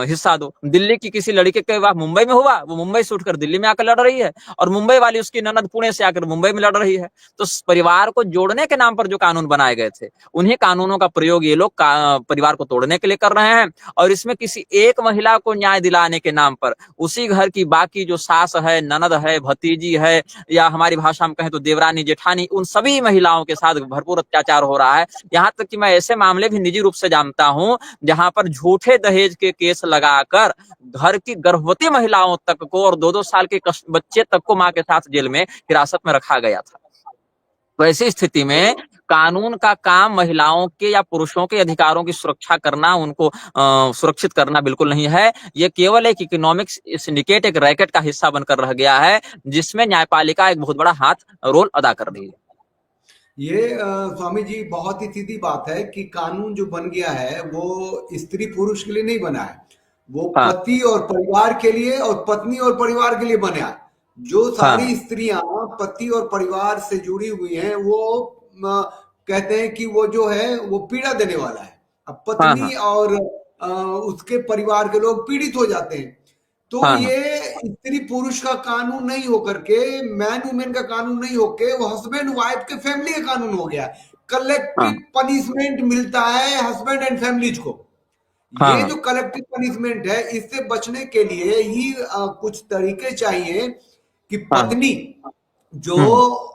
हिस्सा दो। दिल्ली की किसी लड़के का विवाह मुंबई में हुआ, वो मुंबई से उठकर दिल्ली में आकर लड़ रही है, और मुंबई वाली उसकी ननद पुणे से आकर मुंबई में लड़ रही है। तो परिवार को जोड़ने के नाम पर जो कानून बनाए गए थे, उन्हीं कानूनों का प्रयोग ये लोग परिवार को तोड़ने के लिए कर रहे हैं। और इसमें किसी एक महिला को न्याय दिलाने के नाम पर उसी घर की बाकी जो सास है, ननद है, भतीजी है, या हमारी भाषा में कहें तो देवरानी जेठानी, उन सभी महिलाओं के साथ भरपूर अत्याचार हो रहा है। यहाँ तक कि मैं ऐसे मामले भी निजी रूप से जानता हूं जहां पर झूठे दहेज के केस लगाकर घर की गर्भवती महिलाओं तक को और 2-2 साल के बच्चे तक को मां के साथ जेल में हिरासत में रखा गया था। तो ऐसी स्थिति में कानून का काम महिलाओं के या पुरुषों के अधिकारों की सुरक्षा करना, उनको सुरक्षित करना बिल्कुल नहीं है। ये केवल एक इकोनॉमिक सिंडिकेट, एक रैकेट का हिस्सा बनकर रह गया है, जिसमें न्यायपालिका एक बहुत बड़ा रोल अदा कर रही है। ये स्वामी जी बहुत ही सीधी बात है कि कानून जो बन गया है वो स्त्री पुरुष के लिए नहीं बना है, वो हाँ, पति और परिवार के लिए और पत्नी और परिवार के लिए बना है। जो हाँ, सारी स्त्रियां पति और परिवार से जुड़ी हुई हैं वो कहते हैं कि वो जो है वो पीड़ा देने वाला है। अब हाँ, पत्नी हाँ, और उसके परिवार के लोग पीड़ित हो जाते हैं। तो हाँ, हाँ, ये स्त्री पुरुष का कानून नहीं होकर के, मैन वुमेन का कानून नहीं होके, वो हस्बैंड वाइफ के फैमिली का कानून हो गया। कलेक्टिव हाँ, पनिशमेंट मिलता है हस्बैंड एंड फैमिलीज को। हाँ, ये हाँ, जो कलेक्टिव पनिशमेंट है, इससे बचने के लिए ही कुछ तरीके चाहिए कि हाँ, पत्नी जो हम्म,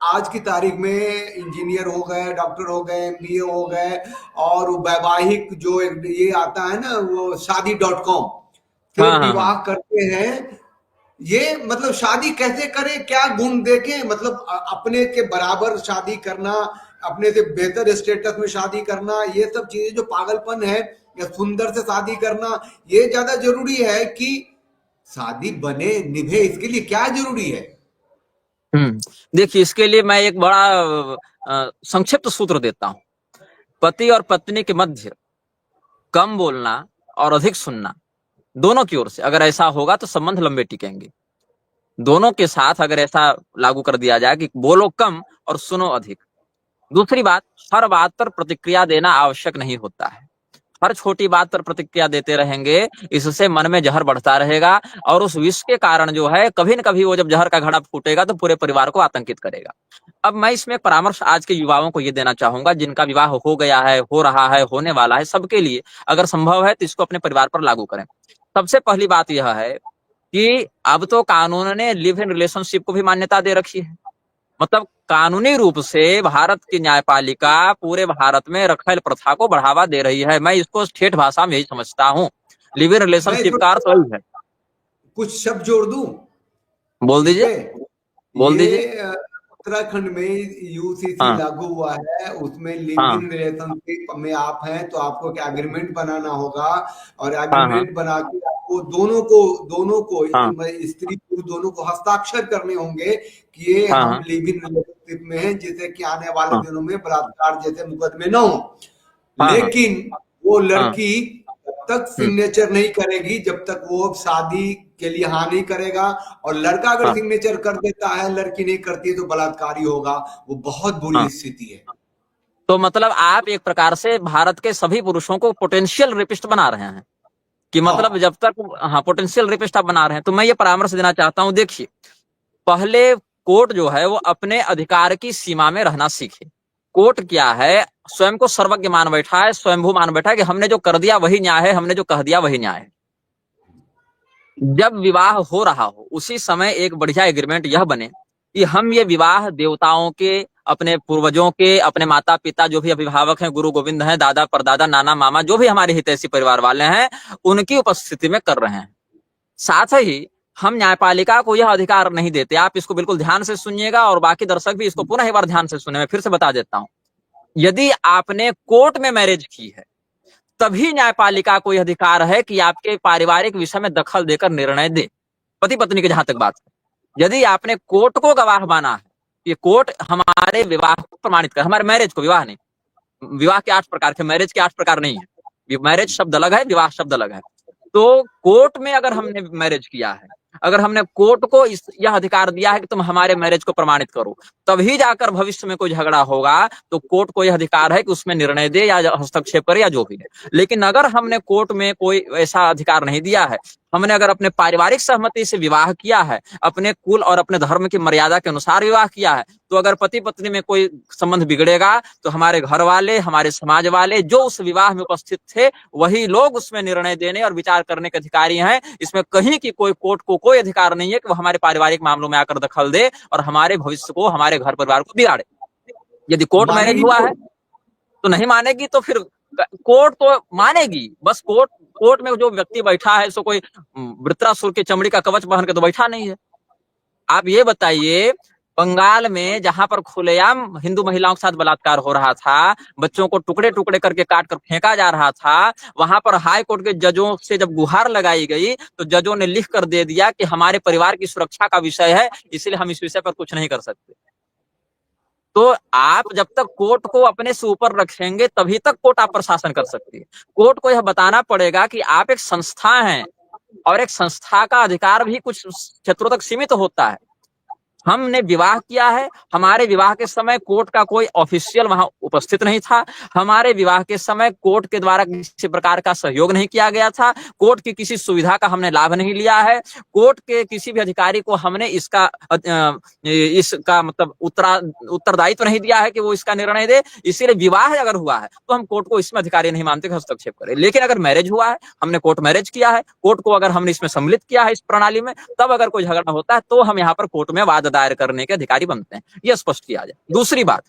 आज की तारीख में इंजीनियर हो गए, डॉक्टर हो गए, एमबीए हो गए, और वैवाहिक जो ये आता है ना वो शादी.com से हाँ, हाँ, हाँ, विवाह करते हैं। ये मतलब शादी कैसे करें, क्या गुण देखें, मतलब अपने के बराबर शादी करना, अपने से बेहतर स्टेटस में शादी करना, ये सब चीजें जो पागलपन है, या सुंदर से शादी करना, ये ज्यादा जरूरी है कि शादी बने निभे, इसके लिए क्या जरूरी है? देखिए, इसके लिए मैं एक बड़ा संक्षिप्त सूत्र देता हूं। पति और पत्नी के मध्य कम बोलना और अधिक सुनना, दोनों की ओर से अगर ऐसा होगा तो संबंध लंबे टिकेंगे। दोनों के साथ अगर ऐसा लागू कर दिया जाए कि बोलो कम और सुनो अधिक। दूसरी बात, हर बात पर प्रतिक्रिया देना आवश्यक नहीं होता है। हर छोटी बात पर प्रतिक्रिया देते रहेंगे, इससे मन में जहर बढ़ता रहेगा, और उस विष के कारण जो है, कभी न कभी वो जब जहर का घड़ा फूटेगा तो पूरे परिवार को आतंकित करेगा। अब मैं इसमें परामर्श आज के युवाओं को ये देना चाहूंगा, जिनका विवाह हो गया है, हो रहा है, होने वाला है, सबके लिए अगर संभव है तो इसको अपने परिवार पर लागू करें। सबसे पहली बात यह है कि अब तो कानून ने लिव इन रिलेशनशिप को भी मान्यता दे रखी है। मतलब कानूनी रूप से भारत की न्यायपालिका पूरे भारत में रखेल प्रथा को बढ़ावा दे रही है। मैं इसको ठेठ भाषा में यही समझता हूँ। लिव इन मैं रिलेशनशिप इसमें का अर्थ वही है। कुछ शब्द जोड़ दूं बोल इस दीजिए, पे। बोल दीजिए। ये उत्तराखंड में यूसीसी हाँ, लागू हुआ है, उसमें लिव हाँ, इन रिलेशनशिप में आप हैं तो आपको क्या एग्रीमेंट बनाना होगा, और हाँ, हाँ, एग्रीमेंट बना के आपको दोनों को हाँ, स्त्री पुरुष दोनों को हस्ताक्षर करने होंगे कि ये हाँ, हम हाँ, लिव इन रिलेशनशिप में हैं, जिससे कि आने वाले हाँ, दिनों में बलात्कार जैसे मुकदमे न हो। हाँ, हाँ, लेकिन वो हाँ, लड़की जब तक हम्म, सिग्नेचर नहीं करेगी, जब तक वो शादी के लिए हाँ नहीं करेगा, और लड़का अगर हाँ, सिग्नेचर कर देता है, लड़की नहीं करती है, तो बलात्कारी होगा। वो बहुत बुरी हाँ, स्थिति है। तो मतलब आप एक प्रकार से भारत के सभी पुरुषों को पोटेंशियल रेपिस्ट बना रहे हैं कि मतलब हाँ जब तक, हाँ, पोटेंशियल रेपिस्ट आप बना रहे हैं। तो मैं ये परामर्श देना चाहता हूं, देखिए, पहले कोर्ट जो है वो अपने अधिकार की सीमा में रहना सीखे। कोर्ट क्या है, स्वयं को सर्वज्ञ मान बैठा है, स्वयंभू मान बैठा है कि हमने जो कर दिया वही न्याय है, हमने जो कह दिया वही न्याय है। जब विवाह हो रहा हो उसी समय एक बढ़िया एग्रीमेंट यह बने कि हम ये विवाह देवताओं के, अपने पूर्वजों के, अपने माता पिता जो भी अभिभावक हैं, गुरु गोविंद हैं, दादा परदादा, नाना मामा, जो भी हमारे हितैषी परिवार वाले हैं, उनकी उपस्थिति में कर रहे हैं। साथ ही हम न्यायपालिका को यह अधिकार नहीं देते। आप इसको बिल्कुल ध्यान से सुनिएगा और बाकी दर्शक भी इसको पुनः एक बार ध्यान से सुने। मैं फिर से बता देता हूं, यदि आपने कोर्ट में मैरिज की है तभी न्यायपालिका को यह अधिकार है कि आपके पारिवारिक विषय में दखल देकर निर्णय दे, पति पत्नी की जहां तक बात है। यदि आपने कोर्ट को गवाह माना है, ये कोर्ट हमारे विवाह को प्रमाणित कर, हमारे मैरिज को, विवाह नहीं, विवाह के 8 प्रकार थे, मैरिज के 8 प्रकार नहीं है। मैरिज शब्द अलग है, विवाह शब्द अलग है। तो कोर्ट में अगर हमने मैरिज किया है, अगर हमने कोर्ट को यह अधिकार दिया है कि तुम हमारे मैरिज को प्रमाणित करो, तभी जाकर भविष्य में कोई झगड़ा होगा तो कोर्ट को यह अधिकार है कि उसमें निर्णय दे या हस्तक्षेप करे या जो भी है। लेकिन अगर हमने कोर्ट में कोई ऐसा अधिकार नहीं दिया है, हमने अगर अपने पारिवारिक सहमति से विवाह किया है, अपने कुल और अपने धर्म की मर्यादा के अनुसार विवाह किया है, तो अगर पति पत्नी में कोई संबंध बिगड़ेगा तो हमारे घर वाले, हमारे समाज वाले जो उस विवाह में उपस्थित थे वही लोग उसमें निर्णय देने और विचार करने के अधिकारी हैं। इसमें कहीं की कोई कोर्ट को कोई अधिकार नहीं है कि वो हमारे पारिवारिक मामलों में आकर दखल दे और हमारे भविष्य को, हमारे घर परिवार को बिगाड़े। यदि कोर्ट मैरिज मानेगी हुआ तो है तो नहीं मानेगी, तो फिर कोर्ट तो मानेगी, बस कोर्ट में जो व्यक्ति बैठा है सो कोई वृत्रासुर की चमड़ी का कवच पहन के तो बैठा नहीं है। आप ये बताइए, बंगाल में जहां पर खुलेआम हिंदू महिलाओं के साथ बलात्कार हो रहा था, बच्चों को टुकड़े टुकड़े करके काट कर फेंका जा रहा था, वहां पर हाई कोर्ट के जजों से जब गुहार लगाई गई तो जजों ने लिख कर दे दिया कि हमारे परिवार की सुरक्षा का विषय है, इसलिए हम इस विषय पर कुछ नहीं कर सकते। तो आप जब तक कोर्ट को अपने से ऊपर रखेंगे तभी तक कोर्ट आप पर शासन कर सकती है। कोर्ट को यह बताना पड़ेगा कि आप एक संस्था हैं और एक संस्था का अधिकार भी कुछ क्षेत्रों तक सीमित होता है। हमने विवाह किया है, हमारे विवाह के समय कोर्ट का कोई ऑफिशियल वहां उपस्थित नहीं था, हमारे विवाह के समय कोर्ट के द्वारा किसी प्रकार का सहयोग नहीं किया गया था, कोर्ट की किसी सुविधा का हमने लाभ नहीं लिया है, कोर्ट के किसी भी अधिकारी को हमने इसका मतलब उत्तरदायित्व नहीं दिया है कि वो इसका निर्णय दे। इसीलिए विवाह अगर हुआ है तो हम कोर्ट को इसमें अधिकारी नहीं मानते कि हस्तक्षेप करे। लेकिन अगर मैरिज हुआ है, हमने कोर्ट मैरिज किया है, कोर्ट को अगर हमने इसमें सम्मिलित किया है इस प्रणाली में, तब अगर कोई झगड़ा होता है तो हम यहाँ पर कोर्ट में वाद दायर करने के अधिकारी बनते हैं। यह स्पष्ट किया जाए। दूसरी बात,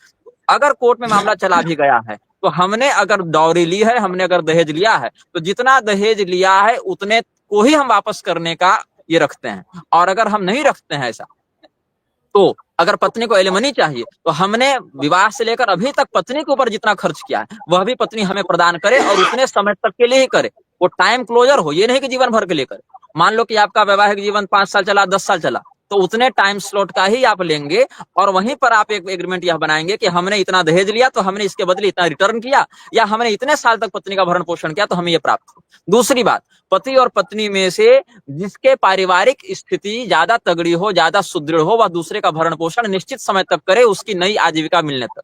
अगर कोर्ट में मामला चला भी गया है तो हमने अगर डॉरी ली है, हमने अगर दहेज लिया है, तो जितना दहेज लिया है उतने को ही हम वापस करने का ये रखते हैं। और अगर हम नहीं रखते हैं ऐसा, तो अगर पत्नी को एलिमनी चाहिए तो हमने विवाह से लेकर अभी तक पत्नी के ऊपर जितना खर्च किया है वह भी पत्नी हमें प्रदान करे और उतने समय तक के लिए ही करे। वो टाइम क्लोजर हो, ये नहीं कि जीवन भर के लिए करे। मान लो कि आपका वैवाहिक जीवन 5 साल चला, 10 साल चला, तो उतने टाइम स्लॉट का ही आप लेंगे और वहीं पर आप एक एग्रीमेंट यह बनाएंगे कि हमने इतना दहेज लिया तो हमने इसके बदले इतना रिटर्न किया, या हमने इतने साल तक पत्नी का भरण पोषण किया तो हमें यह प्राप्त हो। दूसरी बात, पति और पत्नी में से जिसके पारिवारिक स्थिति ज्यादा तगड़ी हो, ज्यादा सुदृढ़ हो, वह दूसरे का भरण पोषण निश्चित समय तक करे, उसकी नई आजीविका मिलने तक।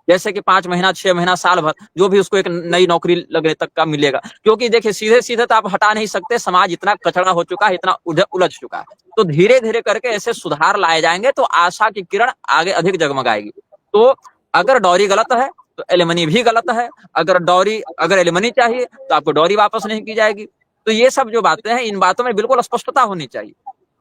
जैसे कि 5 महीना, 6 महीना, साल भर, जो भी उसको एक नई नौकरी लगने तक का मिलेगा। क्योंकि देखिए सीधे सीधे तो आप हटा नहीं सकते, समाज इतना कचड़ा हो चुका है, इतना उलझ चुका है। तो धीरे धीरे करके ऐसे सुधार लाए जाएंगे तो आशा की किरण आगे अधिक जगमगाएगी। तो अगर डॉरी गलत है तो एलिमनी भी गलत है। अगर एलिमनी चाहिए तो आपको डॉरी वापस नहीं की जाएगी। तो ये सब जो बातें हैं, इन बातों में बिल्कुल स्पष्टता होनी चाहिए।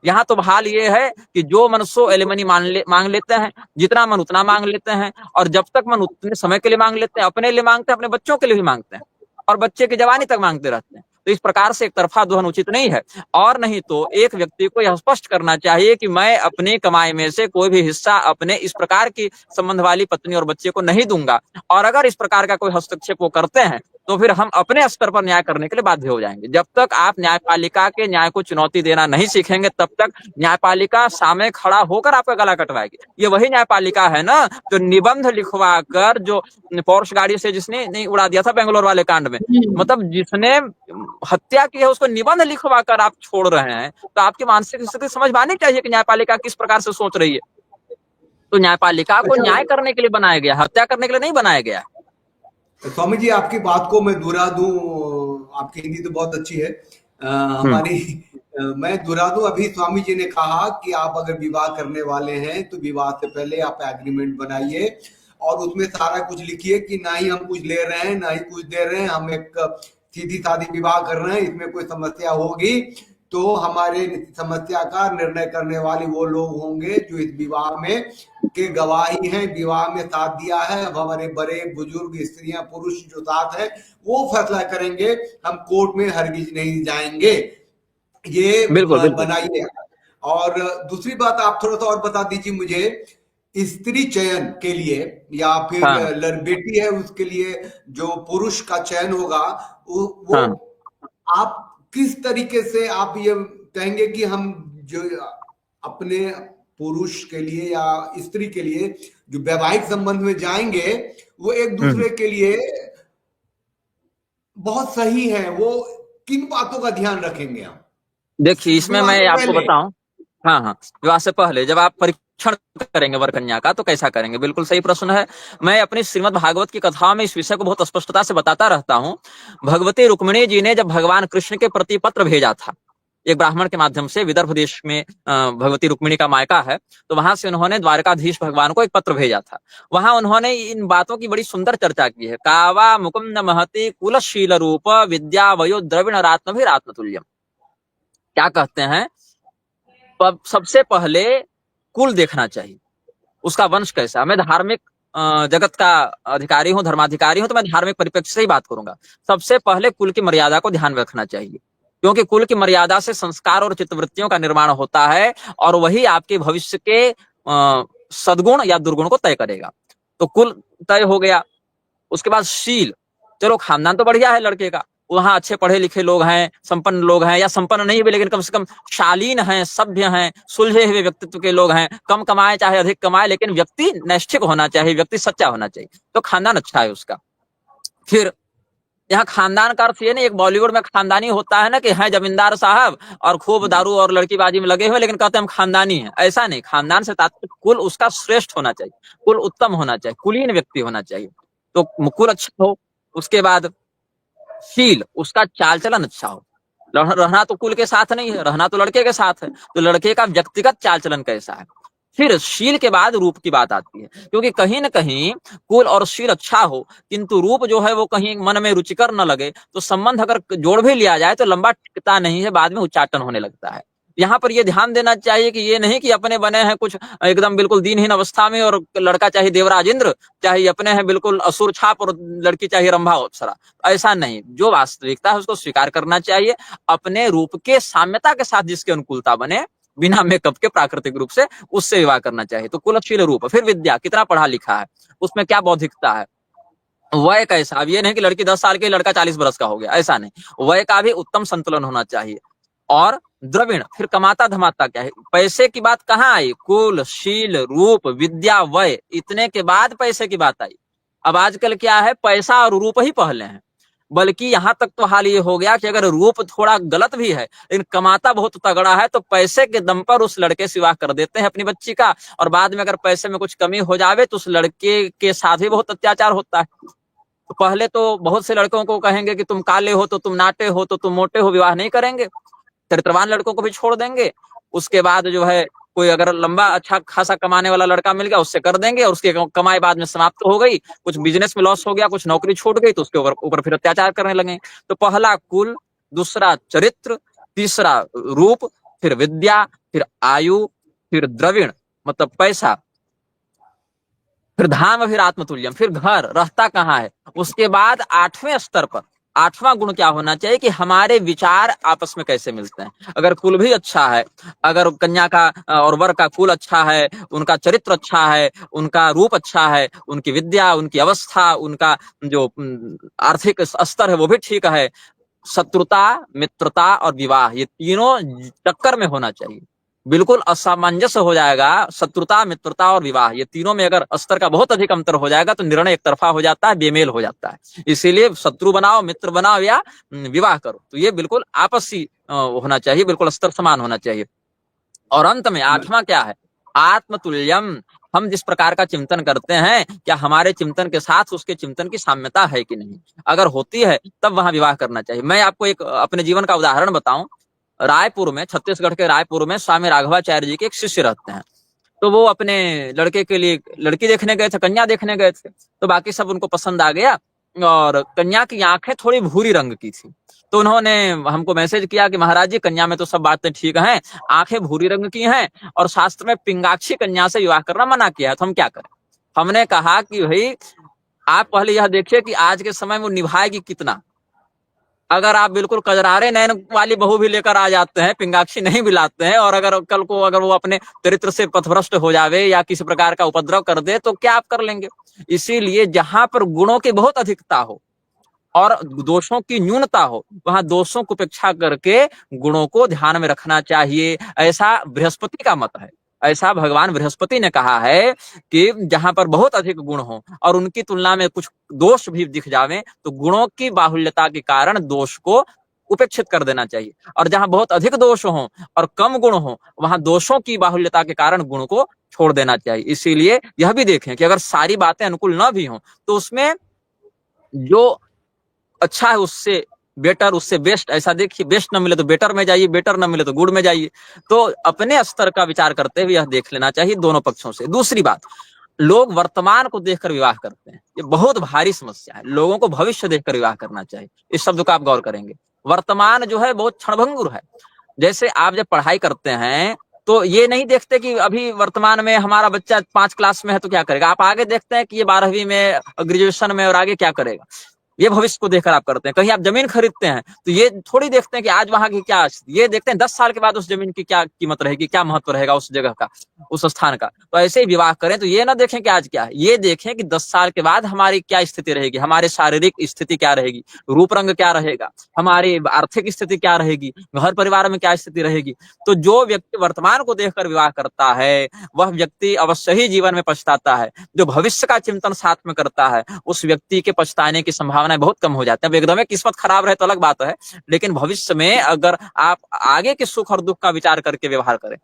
यहाँ तो हाल ये है कि जो मन सो एलिमनी मांग लेते हैं, जितना मन उतना मांग लेते हैं, और जब तक मन उतने समय के लिए मांग लेते हैं, अपने लिए मांगते हैं, अपने बच्चों के लिए भी मांगते हैं, और बच्चे की जवानी तक मांगते रहते हैं। तो इस प्रकार से एक तरफा दोहन उचित नहीं है। और नहीं तो एक व्यक्ति को यह स्पष्ट करना चाहिए कि मैं अपनी कमाई में से कोई भी हिस्सा अपने इस प्रकार की संबंध वाली पत्नी और बच्चे को नहीं दूंगा। और अगर इस प्रकार का कोई हस्तक्षेप वो करते हैं तो फिर हम अपने स्तर पर न्याय करने के लिए बाध्य हो जाएंगे। जब तक आप न्यायपालिका के न्याय को चुनौती देना नहीं सीखेंगे तब तक न्यायपालिका सामने खड़ा होकर आपका गला कटवाएगी। ये वही न्यायपालिका है ना जो निबंध लिखवा कर, जो पोर्श गाड़ी से जिसने नहीं उड़ा दिया था बेंगलोर वाले कांड में, मतलब जिसने हत्या की है उसको निबंध लिखवा कर आप छोड़ रहे हैं। तो आपकी मानसिक स्थिति समझ में आनी चाहिए कि न्यायपालिका किस प्रकार से सोच रही है। तो न्यायपालिका को अच्छा न्याय करने के लिए बनाया गया, हत्या करने के लिए नहीं बनाया गया। स्वामी जी, आपकी बात को मैं दोहरा दूं, आपकी हिंदी तो बहुत अच्छी है। हम्म। हमारी मैं दोहरा दूं, अभी स्वामी जी ने कहा कि आप अगर विवाह करने वाले हैं तो विवाह से पहले आप एग्रीमेंट बनाइए और उसमें सारा कुछ लिखिए कि ना ही हम कुछ ले रहे हैं ना ही कुछ दे रहे हैं, हम एक सीधी सादी विवाह कर रहे हैं। इसमें कोई समस्या होगी तो हमारे समस्या का निर्णय करने वाले वो लोग होंगे जो इस विवाह में के गवाही हैं, विवाह में साथ दिया है। अब हमारे बड़े बुजुर्ग स्त्रियां पुरुष जो साथ हैं वो फैसला करेंगे, हम कोर्ट में हरगिज नहीं जाएंगे। ये बिल्कुल बिल्कुल। बनाइए। और दूसरी बात आप थोड़ा सा और बता दीजिए मुझे, स्त्री चयन के लिए या फिर हाँ बेटी है उसके लिए जो पुरुष का चयन होगा, वो हाँ। आप किस तरीके से आप ये कहेंगे कि हम जो अपने पुरुष के लिए या स्त्री के लिए जो वैवाहिक संबंध में जाएंगे वो एक हम्म। दूसरे के लिए बहुत सही है, वो किन बातों का ध्यान रखेंगे हम देखिए इसमें विवाह मैं से आपको पहले? बताऊं। हाँ हाँ। विवाह से पहले जब आप परीक्षण करेंगे वर कन्या का तो कैसा करेंगे, बिल्कुल सही प्रश्न है। मैं अपनी श्रीमद् भागवत की कथाओं में इस विषय को बहुत स्पष्टता से बताता रहता हूँ। भगवती रुक्मिणी जी ने जब भगवान कृष्ण के प्रति पत्र भेजा था एक ब्राह्मण के माध्यम से, विदर्भ देश में भगवती रुक्मिणी का मायका है, तो वहां से उन्होंने द्वारकाधीश भगवान को एक पत्र भेजा था। वहां उन्होंने इन बातों की बड़ी सुंदर चर्चा की है। कावा मुकुंद महति कुलशील रूप विद्या वयो द्रविण रात्म भी रात्मतुल्यम। क्या कहते हैं, सबसे पहले कुल देखना चाहिए, उसका वंश कैसा। मैं धार्मिक जगत का अधिकारी हूं, धर्माधिकारी हूं, तो मैं धार्मिक परिप्रेक्ष्य से ही बात करूंगा। सबसे पहले कुल की मर्यादा को ध्यान में रखना चाहिए, क्योंकि कुल की मर्यादा से संस्कार और चित्तवृत्तियों का निर्माण होता है और वही आपके भविष्य के सद्गुण या दुर्गुण को तय करेगा। तो कुल तय हो गया। उसके बाद शील, चलो खानदान तो बढ़िया है लड़के का, वहां अच्छे पढ़े लिखे लोग हैं, संपन्न लोग हैं, या संपन्न नहीं भी लेकिन कम से कम शालीन हैं, सभ्य हैं, सुलझे हुए व्यक्तित्व के लोग हैं। कम कमाए चाहे अधिक कमाए, लेकिन व्यक्ति नैष्ठिक होना चाहिए, व्यक्ति सच्चा होना चाहिए, तो खानदान अच्छा है उसका। फिर यहाँ खानदान का अर्थ ये नहीं, एक बॉलीवुड में खानदानी होता है ना कि है जमींदार साहब और खूब दारू और लड़कीबाजी में लगे हुए लेकिन कहते हैं हम खानदानी हैं। ऐसा नहीं, खानदान से तात्पर्य कुल उसका श्रेष्ठ होना चाहिए, कुल उत्तम होना चाहिए, कुलीन व्यक्ति होना चाहिए। तो कुल अच्छा हो। उसके बाद शील, उसका चाल चलन अच्छा हो। रहना तो कुल के साथ नहीं है, रहना तो लड़के के साथ है, तो लड़के का व्यक्तिगत चाल चलन कैसा है। फिर शील के बाद रूप की बात आती है, क्योंकि कहीं ना कहीं कुल और शील अच्छा हो किंतु रूप जो है वो कहीं मन में रुचिकर न लगे, तो संबंध अगर जोड़ भी लिया जाए तो लंबा टिकता नहीं है, बाद में उच्चाटन होने लगता है। यहाँ पर ये ध्यान देना चाहिए कि ये नहीं कि अपने बने हैं कुछ एकदम बिल्कुल दीनहीन अवस्था में और लड़का चाहे देवराज इंद्र, चाहे अपने हैं बिल्कुल असुर छाप और लड़की चाहे रंभा अप्सरा। ऐसा नहीं, जो वास्तविकता है उसको स्वीकार करना चाहिए। अपने रूप के साम्यता के साथ जिसकी अनुकूलता बने, बिना मेकअप के प्राकृतिक रूप से, उससे विवाह करना चाहिए। तो कुलशील रूप। फिर विद्या, कितना पढ़ा लिखा है, उसमें क्या बौद्धिकता है, वय कैसा। अब ये नहीं कि लड़की 10 साल की लड़का 40 बरस का हो गया, ऐसा नहीं। वय का भी उत्तम संतुलन होना चाहिए। और द्रविण, फिर कमाता धमाता क्या है। पैसे की बात कहाँ आई, कुल शील रूप विद्या वय, इतने के बाद पैसे की बात आई। अब आजकल क्या है, पैसा और रूप ही पहले हैं। बल्कि यहां तक तो हाल ये हो गया कि अगर रूप थोड़ा गलत भी है लेकिन कमाता बहुत तगड़ा है, तो पैसे के दम पर उस लड़के से विवाह कर देते हैं अपनी बच्ची का, और बाद में अगर पैसे में कुछ कमी हो जावे तो उस लड़के के साथ भी बहुत अत्याचार होता है। तो पहले तो बहुत से लड़कों को कहेंगे कि तुम काले हो तो तुम नाटे हो तो तुम मोटे हो, विवाह नहीं करेंगे, चरित्रवान लड़कों को भी छोड़ देंगे। उसके बाद जो है कोई अगर लंबा अच्छा खासा कमाने वाला लड़का मिल गया उससे कर देंगे, और उसकी कमाई बाद में समाप्त हो गई, कुछ बिजनेस में लॉस हो गया, कुछ नौकरी छूट गई, तो उसके ऊपर फिर अत्याचार करने लगे। तो पहला कुल, दूसरा चरित्र, तीसरा रूप, फिर विद्या, फिर आयु, फिर द्रविण मतलब पैसा, फिर धाम, फिर आत्मतुल्यम, फिर घर रहता कहाँ है। उसके बाद 8वें स्तर पर 8वां गुण क्या होना चाहिए कि हमारे विचार आपस में कैसे मिलते हैं। अगर कुल भी अच्छा है, अगर कन्या का और वर का कुल अच्छा है, उनका चरित्र अच्छा है, उनका रूप अच्छा है, उनकी विद्या, उनकी अवस्था, उनका जो आर्थिक स्तर है वो भी ठीक है, शत्रुता, मित्रता और विवाह, ये तीनों चक्कर में होना चाहिए। बिल्कुल असामंजस्य हो जाएगा, शत्रुता, मित्रता और विवाह, ये तीनों में अगर स्तर का बहुत अधिक अंतर हो जाएगा तो निर्णय एक तरफा हो जाता है, बेमेल हो जाता है। इसीलिए शत्रु बनाओ, मित्र बनाओ या विवाह करो, तो ये बिल्कुल आपसी होना चाहिए, बिल्कुल स्तर समान होना चाहिए। और अंत में 8वां क्या है, आत्मतुल्यम। हम जिस प्रकार का चिंतन करते हैं, क्या हमारे चिंतन के साथ उसके चिंतन की साम्यता है कि नहीं? अगर होती है तब वहां विवाह करना चाहिए। मैं आपको एक अपने जीवन का उदाहरण बताऊं। रायपुर में, छत्तीसगढ़ के रायपुर में स्वामी राघवाचार्य जी के एक शिष्य रहते हैं। तो वो अपने लड़के के लिए लड़की देखने गए थे, कन्या देखने गए थे। तो बाकी सब उनको पसंद आ गया, और कन्या की आंखें थोड़ी भूरी रंग की थी। तो उन्होंने हमको मैसेज किया कि महाराज जी, कन्या में तो सब बातें ठीक हैं, आंखें भूरी रंग की हैं, और शास्त्र में पिंगाक्षी कन्या से विवाह करना मना किया है, तो हम क्या करें? हमने कहा कि भाई, आप पहले यह देखिए कि आज के समय में वो निभाएगी कितना। अगर आप बिल्कुल कजरारे नैन वाली बहू भी लेकर आ जाते हैं, पिंगाक्षी नहीं भी लाते हैं, और अगर कल को अगर वो अपने चरित्र से पथभ्रष्ट हो जावे या किसी प्रकार का उपद्रव कर दे, तो क्या आप कर लेंगे? इसीलिए जहां पर गुणों की बहुत अधिकता हो और दोषों की न्यूनता हो, वहां दोषों को उपेक्षा करके गुणों को ध्यान में रखना चाहिए। ऐसा बृहस्पति का मत है। ऐसा भगवान बृहस्पति ने कहा है कि जहां पर बहुत अधिक गुण हो और उनकी तुलना में कुछ दोष भी दिख जावे, तो गुणों की बाहुल्यता के कारण दोष को उपेक्षित कर देना चाहिए। और जहां बहुत अधिक दोष हो और कम गुण हो, वहां दोषों की बाहुल्यता के कारण गुण को छोड़ देना चाहिए। इसीलिए यह भी देखें कि अगर सारी बातें अनुकूल न भी हों, तो उसमें जो अच्छा है उससे बेटर, उससे बेस्ट, ऐसा देखिए, बेस्ट न मिले तो बेटर में जाइए, बेटर न मिले तो गुड में जाइए। तो अपने स्तर का विचार करते हुए यह देख लेना चाहिए दोनों पक्षों से। दूसरी बात, लोग वर्तमान को देखकर विवाह करते हैं, ये बहुत भारी समस्या है। लोगों को भविष्य देखकर विवाह करना चाहिए। इस शब्द का आप गौर करेंगे। वर्तमान जो है बहुत क्षणभंगुर है। जैसे आप जब पढ़ाई करते हैं, तो ये नहीं देखते कि अभी वर्तमान में हमारा बच्चा 5 क्लास में है तो क्या करेगा। आप आगे देखते हैं कि ये 12वीं में, ग्रेजुएशन में, और आगे क्या करेगा। ये भविष्य को देखकर आप करते हैं। कहीं आप जमीन खरीदते हैं, तो ये थोड़ी देखते हैं कि आज वहां की क्या, ये देखते हैं 10 साल के बाद उस जमीन की क्या कीमत रहेगी, क्या महत्व रहेगा उस जगह का, उस स्थान का। तो ऐसे ही विवाह करें तो ये ना देखें कि आज क्या है, ये देखें कि 10 साल के बाद हमारी क्या स्थिति रहेगी, हमारी शारीरिक स्थिति क्या रहेगी, रूप रंग क्या रहेगा, हमारी आर्थिक स्थिति क्या रहेगी, घर परिवार में क्या स्थिति रहेगी। तो जो व्यक्ति वर्तमान को देखकर विवाह करता है, वह व्यक्ति अवश्य ही जीवन में पछताता है। जो भविष्य का चिंतन साथ में करता है, उस व्यक्ति के पछताने की संभावनाएं बहुत कम हो जाती है। अब एकदम किस्मत खराब रहे तो अलग बात है, लेकिन भविष्य में अगर आप आगे के सुख और दुख का विचार करके व्यवहार करें,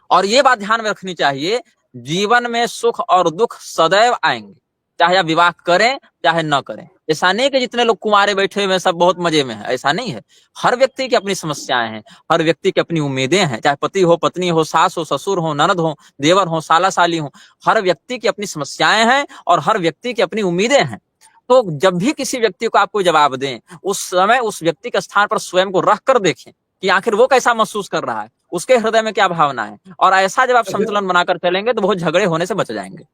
और ये बात ध्यान में रखनी चाहिए, जीवन में सुख और दुख सदैव आएंगे, चाहे आप विवाह करें चाहे न करें। ऐसा नहीं कि जितने लोग कुंवारे बैठे हुए सब बहुत मजे में है, ऐसा नहीं है। हर व्यक्ति की अपनी समस्याएं हैं, हर व्यक्ति की अपनी उम्मीदें हैं, चाहे पति हो, पत्नी हो, सास हो, ससुर हो, ननद हो, देवर हो, साला साली हो। हर व्यक्ति की अपनी समस्याएं हैं और हर व्यक्ति की अपनी उम्मीदें हैं। तो जब भी किसी व्यक्ति को आप कोई जवाब दें, उस समय उस व्यक्ति के स्थान पर स्वयं को रख कर देखें कि आखिर वो कैसा महसूस कर रहा है, उसके हृदय में क्या भावना है। और ऐसा जब आप अच्छा, संतुलन बनाकर चलेंगे तो बहुत झगड़े होने से बच जाएंगे।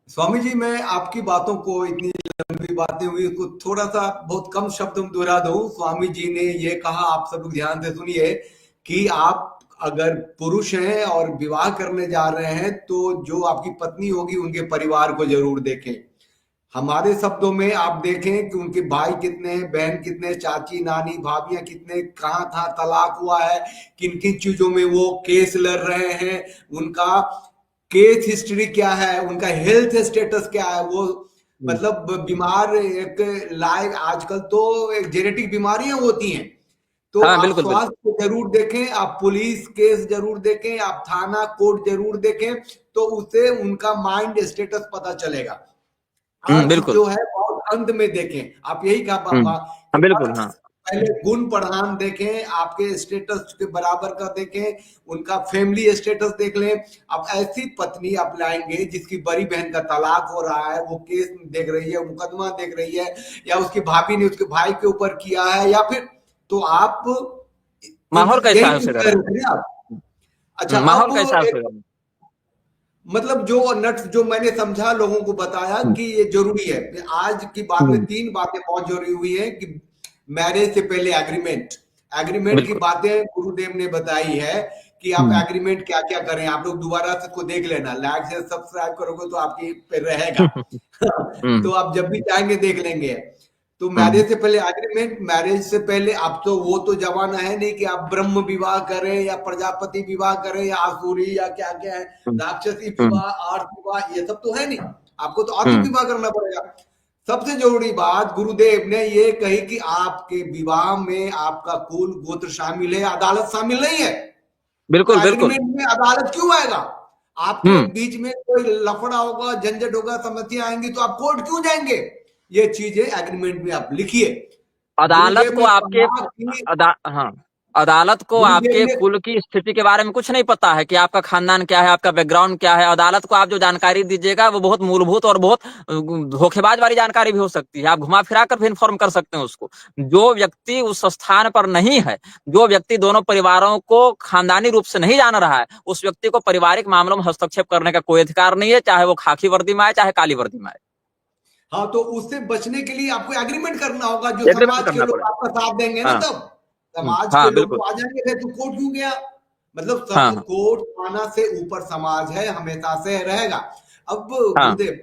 स्वामी जी, मैं आपकी बातों को, इतनी लंबी बातें हुई, उसको थोड़ा सा बहुत कम शब्द में दोहरा दूं। स्वामी जी ने ये कहा, आप सब लोग ध्यान से सुनिए, कि आप अगर पुरुष हैं और विवाह करने जा रहे हैं, तो जो आपकी पत्नी होगी उनके परिवार को जरूर देखें। हमारे शब्दों में आप देखें कि उनके भाई कितने हैं, बहन कितने, चाची, नानी, भाभियां कितने, कहाँ कहाँ तलाक हुआ है, किन किन चीजों में वो केस लड़ रहे हैं, उनका केस हिस्ट्री क्या है, उनका हेल्थ स्टेटस क्या है, वो मतलब बीमार, एक लाइक आजकल तो एक जेनेटिक बीमारियां होती हैं। तो हाँ, आप बिल्कुल बिल्कुल। स्वास्थ्य को जरूर देखें, आप पुलिस केस जरूर देखें, आप थाना कोर्ट जरूर देखें, तो उससे उनका माइंड स्टेटस पता चलेगा। अर्थ बिल्कुल। जो है बहुत अंत में देखें, आप यही कहा पापा, हाँ, कि बिल्कुल। अर्थ हाँ। से पहले गुण प्रधान देखें, आपके स्टेटस के बराबर का देखें, उनका फैमिली स्टेटस देख लें। अब ऐसी पत्नी आप लाएंगे जिसकी बड़ी बहन का तलाक हो रहा है, वो केस देख रही है, मुकदमा देख रही है, या उसकी भाभी ने उसके भाई के ऊपर किया है, या फिर, तो आप माहौल कैसा है यही उस घर कर में? रहे हैं आप। अच्छा, माहौल अब कैसा है उस एक, घर में? मतलब जो नट्स जो मैंने समझा, लोगों को बताया हम्म, कि ये जरूरी है। आज की बात में हम्म, 3 बातें बहुत जरूरी हुई है, कि मैरिज से पहले एग्रीमेंट, एग्रीमेंट की बिल्कुल। बातें गुरुदेव ने बताई है, कि आप हम्म, एग्रीमेंट क्या क्या करें। आप लोग दोबारा से इसको देख लेना, लाइक से सब्सक्राइब करोगे तो आपकी पे रहेगा। तो हम्म, आप जब भी चाहेंगे देख लेंगे। तो हम्म, मैरिज से पहले एग्रीमेंट, मैरिज से पहले, अब तो वो तो जमाना है नहीं कि आप ब्रह्म विवाह करें या प्रजापति विवाह करें या आसुरी या क्या क्या है, राक्षसी हम्म, विवाह, आर्थ विवाह, ये सब तो है नहीं। आपको तो आर्थिक हम्म, विवाह करना पड़ेगा। सबसे जरूरी बात गुरुदेव ने ये कही कि आपके विवाह में आपका कुल गोत्र शामिल है, अदालत शामिल नहीं है। तो बिल्कुल बिल्कुल। एग्रीमेंट में अदालत क्यों आएगा? आपके बीच में कोई लफड़ा होगा, झंझट होगा, समस्या आएंगी तो आप कोर्ट क्यों जाएंगे? ये चीजें एग्रीमेंट में आप लिखिए। अदालत गुरुदेव को ने आपके कहा कि हाँ, अदालत को गुरुदेव आपके ने कुल की स्थिति के बारे में कुछ नहीं पता है कि आपका खानदान क्या है, आपका बैकग्राउंड क्या है। अदालत को आप जो जानकारी दीजिएगा वो बहुत मूलभूत और बहुत धोखेबाज वाली जानकारी भी हो सकती है। आप घुमा फिरा कर भी इन्फॉर्म कर सकते हैं उसको। जो व्यक्ति उस स्थान पर नहीं है, जो व्यक्ति दोनों परिवारों को खानदानी रूप से नहीं जान रहा है, उस व्यक्ति को पारिवारिक मामलों में हस्तक्षेप करने का कोई अधिकार नहीं है, चाहे वो खाकी वर्दी में आए, चाहे काली वर्दी में आए। हाँ, तो उससे बचने के लिए आपको एग्रीमेंट करना होगा, जो एग्रीमेंट समाज के करना लोग पड़ेगा। आपका साथ देंगे ना, हाँ। तब समाज के हाँ लोग बिल्कुल। तो आ जाएंगे। फिर तू कोर्ट क्यों गया? मतलब हाँ हाँ कोर्ट थाना से ऊपर समाज है, हमेशा से रहेगा। अब हाँ गुरुदेव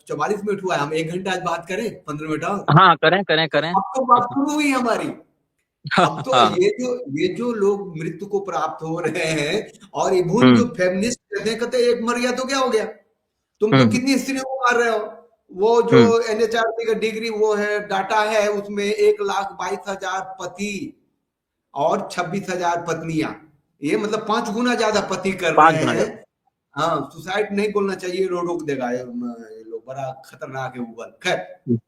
44 मिनट हुआ है, हम 1 घंटा आज बात करें, 15 मिनट और। हाँ, करें करें करें। अब तो बात शुरू हुई हमारी। अब तो हाँ। ये जो लोग मृत्यु को प्राप्त हो रहे हैं, और इवन जो हम्म फेमिनिस्ट कहते हैं, कहते हैं एक मर गया तो क्या हो गया, तुम तो हम्म कितनी स्त्रियों को मार रहे हो। वो जो हम्म एनएचआरसी का डिग्री वो है, डाटा है, उसमें 1,22,000 पति और 26,000 पत्नियां, ये मतलब 5 गुना ज्यादा पति कर 5 रहे गुना हैं। ज्यादा। हाँ, सुसाइड नहीं बोलना चाहिए, रोक देगा ये लोग, बड़ा खतरनाक है गूगल। खैर, हम्म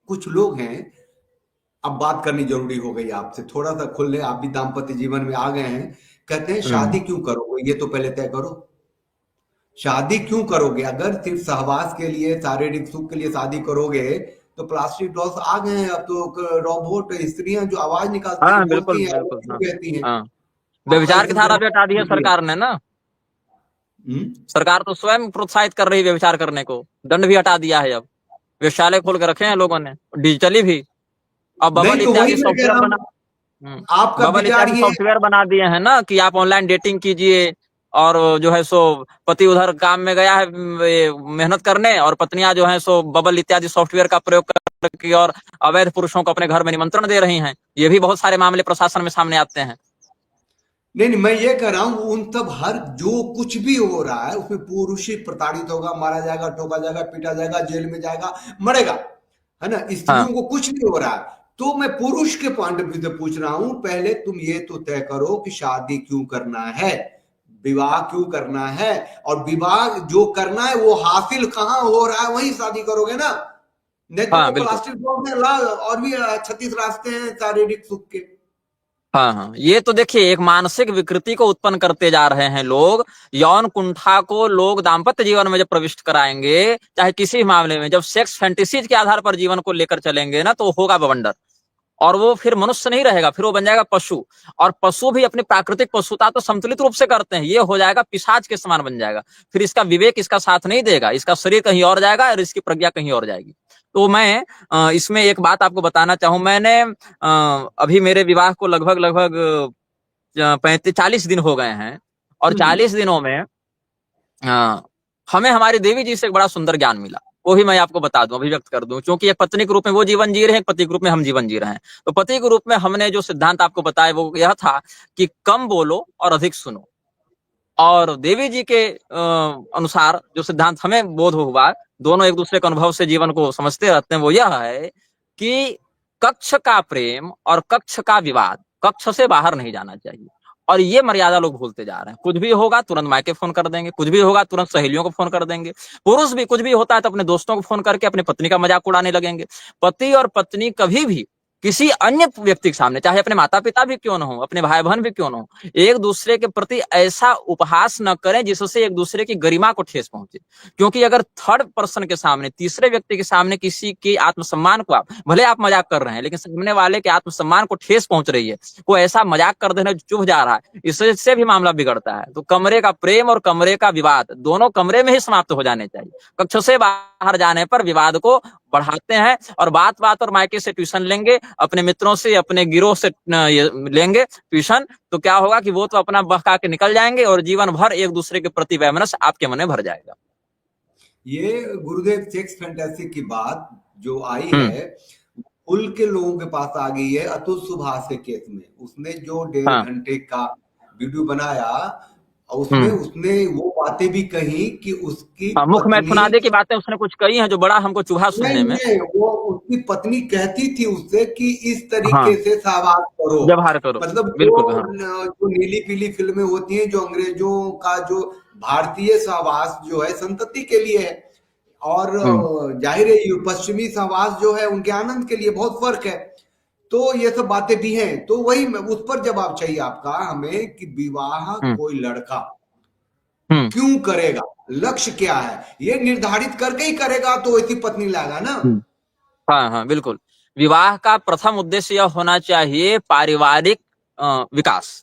कुछ लोग हैं, अब बात करनी जरूरी हो गई आपसे, थोड़ा सा खुल ले, आप भी दाम्पत्य जीवन में आ गए हैं। कहते हैं शादी क्यों करोगे, ये तो पहले तय करो। शादी क्यों करोगे? अगर सिर्फ सहवास के लिए, शारीरिक सुख के लिए शादी करोगे, तो प्लास्टिक डॉल्स आ गए हैं अब तो, रोबोट स्त्रियां जो आवाज निकालती हैं, हाँ जो बिल्कुल बोलती हैं, वो बिल्कुल। क्यों हाँ कहती हैं? हाँ, आप व्यभिचार की ऐसे धारा भी हटा दी है कीजिए। सरकार ने ना। हम्म? सरकार तो स्वयं प्रोत्साहित कर रही है व्यभिचार करने को। दंड भी हटा दिया है अब। वेश्यालय खोल के रखे हैं लोगों ने, डिजिटली भी। अब बबल नहीं, तो वही इत्यादि मैं कह सॉफ्टवेयर रहा बना। हूँ, आपका बबल विचार इत्यादि ये। सॉफ्टवेयर बना दिए हैं ना कि आप ऑनलाइन डेटिंग कीजिए। और जो है सो पति उधर काम में गया है मेहनत करने, और पत्नियां जो है सो बबल इत्यादि सॉफ्टवेयर का प्रयोग करके और अवैध पुरुषों को अपने घर में निमंत्रण दे रही हैं। ये भी बहुत सारे मामले प्रशासन में सामने आते हैं। नहीं नहीं, मैं ये कह रहा हूँ, उन तब हर जो कुछ भी हो रहा है उसमें पुरुष ही प्रताड़ित होगा, मारा जाएगा, ठोका जाएगा, पीटा जाएगा, जेल में जाएगा, मरेगा, है ना। स्त्रियों हाँ को कुछ नहीं हो रहा है। तो मैं पुरुष के पॉइंट ऑफ व्यू से पूछ रहा हूं, पहले तुम ये तो तय करो कि शादी क्यों करना है, विवाह क्यों करना है, और विवाह जो करना है वो हासिल कहाँ हो रहा है, वहीं शादी करोगे ना। नहीं तो हाँ वो बिल्कुल। प्लास्टिक बॉम्ब में ला, और भी 36 रास्ते हैं शारीरिक सुख के। हाँ हाँ, ये तो देखिए एक मानसिक विकृति को उत्पन्न करते जा रहे हैं लोग। यौन कुंठा को लोग दाम्पत्य जीवन में जब प्रविष्ट कराएंगे, चाहे किसी मामले में, जब सेक्स फैंटेसीज के आधार पर जीवन को लेकर चलेंगे ना, तो होगा बवंडर। और वो फिर मनुष्य नहीं रहेगा, फिर वो बन जाएगा पशु। और पशु भी अपनी प्राकृतिक पशुता तो संतुलित रूप से करते हैं, ये हो जाएगा पिशाच के समान बन जाएगा। फिर इसका विवेक इसका साथ नहीं देगा, इसका शरीर कहीं और जाएगा और इसकी प्रज्ञा कहीं और जाएगी। तो मैं इसमें एक बात आपको बताना चाहूं। मैंने अभी मेरे विवाह को लगभग लगभग 35-40 दिन हो गए हैं। और हम्म। 40 दिनों में हमें हमारी देवी जी से एक बड़ा सुंदर ज्ञान मिला। वो भी मैं आपको बता दूं, अभिव्यक्त कर दूं, क्योंकि एक पत्नी के रूप में वो जीवन जी रहे हैं, एक पति के रूप में हम जीवन जी रहे हैं। तो पति के रूप में हमने जो सिद्धांत आपको बताया वो यह था कि कम बोलो और अधिक सुनो। और देवी जी के अनुसार जो सिद्धांत हमें बोध हुआ, दोनों एक दूसरे के अनुभव से जीवन को समझते रहते हैं, वो यह है कि कक्ष का प्रेम और कक्ष का विवाद, कक्ष से बाहर नहीं जाना चाहिए। और ये मर्यादा लोग भूलते जा रहे हैं। कुछ भी होगा तुरंत मायके फोन कर देंगे, कुछ भी होगा तुरंत सहेलियों को फोन कर देंगे। पुरुष भी कुछ भी होता है तो अपने दोस्तों को फोन करके अपनी पत्नी का मजाक उड़ाने लगेंगे। पति और पत्नी कभी भी किसी अन्य व्यक्ति के सामने, चाहे अपने माता पिता भी क्यों न हो, अपने भाई बहन भी क्यों न हो, एक दूसरे के प्रति ऐसा उपहास न करें जिससे एक दूसरे की गरिमा को ठेस पहुंचे। क्योंकि अगर थर्ड पर्सन के सामने, तीसरे व्यक्ति के सामने किसी के आत्मसम्मान को आप, भले आप मजाक कर रहे हैं, लेकिन सामने वाले के आत्मसम्मान को ठेस पहुंच रही है, वो ऐसा मजाक कर देना चुभ जा रहा है, इससे भी मामला बिगड़ता है। तो कमरे का प्रेम और कमरे का विवाद दोनों कमरे में ही समाप्त हो जाने चाहिए। कक्ष से बाहर जाने पर विवाद को बढ़ाते हैं। और बात बात और मायके से ट्यूशन लेंगे, अपने मित्रों से, अपने गिरोह से लेंगे ट्यूशन, तो क्या होगा कि वो तो अपना बहका के निकल जाएंगे और जीवन भर एक दूसरे के प्रति वैमनस्य आपके मन में भर जाएगा। ये गुरुदेव सेक्स फैंटेसी की बात जो आई हम्म है, कुल के लोगों के पास आ गई है अतुल सुभाष के केस में। उसने जो 1.5 हाँ घंटे का वीडियो बनाया, और उसमें हम्म उसने वो बातें भी कही कि उसकी हाँ, मुख में पत्नी, सुनादे की बातें उसने कुछ कही हैं जो बड़ा हमको चुभा नहीं सुनने में। नहीं, वो उसकी पत्नी कहती थी उससे कि इस हाँ, तरीके से सहवास करो। व्यवहार करो। मतलब जो बिल्कुल हाँ। जो नीली पीली फिल्में होती हैं, जो अंग्रेजों का जो भारतीय सहवास जो है संतति के लिए है, और जाहिर है ये पश्चिमी सहवास जो है उनके आनंद के लिए, बहुत फर्क है। तो ये सब बातें भी हैं, तो वही उस पर जवाब चाहिए आपका हमें कि विवाह कोई लड़का क्यों करेगा, लक्ष्य क्या है, ये निर्धारित करके ही करेगा तो ऐसी पत्नी लाएगा ना। हाँ हाँ बिल्कुल। विवाह का प्रथम उद्देश्य यह होना चाहिए पारिवारिक विकास।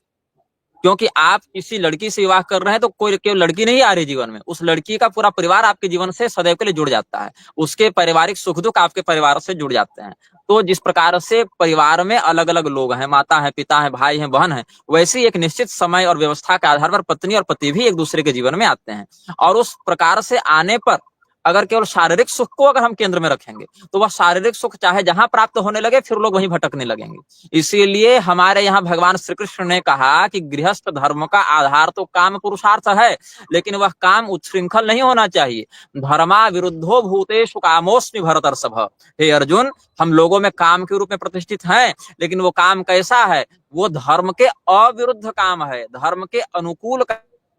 क्योंकि आप किसी लड़की से विवाह कर रहे हैं तो कोई केवल लड़की नहीं आ रही जीवन में, उस लड़की का पूरा परिवार आपके जीवन से सदैव के लिए जुड़ जाता है, उसके पारिवारिक सुख दुख आपके परिवार से जुड़ जाते हैं। तो जिस प्रकार से परिवार में अलग अलग लोग हैं, माता है, पिता है, भाई है, बहन है, वैसे ही एक निश्चित समय और व्यवस्था के आधार पर पत्नी और पति भी एक दूसरे के जीवन में आते हैं। और उस प्रकार से आने पर अगर केवल शारीरिक सुख को अगर हम केंद्र में रखेंगे तो वह शारीरिक सुख चाहे जहां प्राप्त होने लगे फिर लोग वहीं भटकने लगेंगे। इसीलिए हमारे यहाँ भगवान श्री कृष्ण ने कहा कि गृहस्थ धर्म का आधार तो काम पुरुषार्थ है, लेकिन वह काम उच्छृंखल नहीं होना चाहिए। धर्मा विरुद्धो भूतेषु कामोस्मि भरतर्षभ। हे अर्जुन, हम लोगों में काम के रूप में प्रतिष्ठित हैं, लेकिन वो काम कैसा है? वो धर्म के अविरुद्ध काम है, धर्म के अनुकूल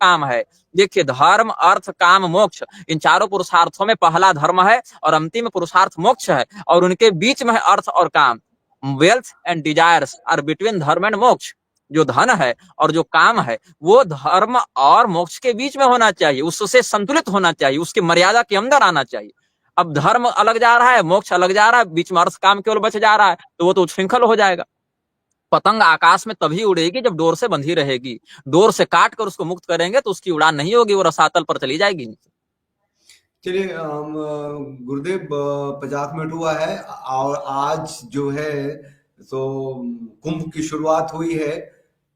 काम है। देखिए, धर्म अर्थ काम मोक्ष, इन चारों पुरुषार्थों में पहला धर्म है और अंतिम पुरुषार्थ मोक्ष है, और उनके बीच में है अर्थ और काम। Wealth and desires are between dharma and moksha. जो धन है और जो काम है वो धर्म और मोक्ष के बीच में होना चाहिए, उससे संतुलित होना चाहिए, उसकी मर्यादा के अंदर आना चाहिए। अब धर्म अलग जा रहा है, मोक्ष अलग जा रहा है, बीच में अर्थ काम केवल बच जा रहा है, तो वो तो उच्छृंखल हो जाएगा। पतंग आकाश में तभी उड़ेगी जब डोर से बंधी रहेगी। डोर से काट कर उसको मुक्त करेंगे तो उसकी उड़ान नहीं होगी, वो रसातल पर चली जाएगी। चलिए गुरुदेव, 50 मिनट हुआ है और आज जो है तो कुंभ की शुरुआत हुई है,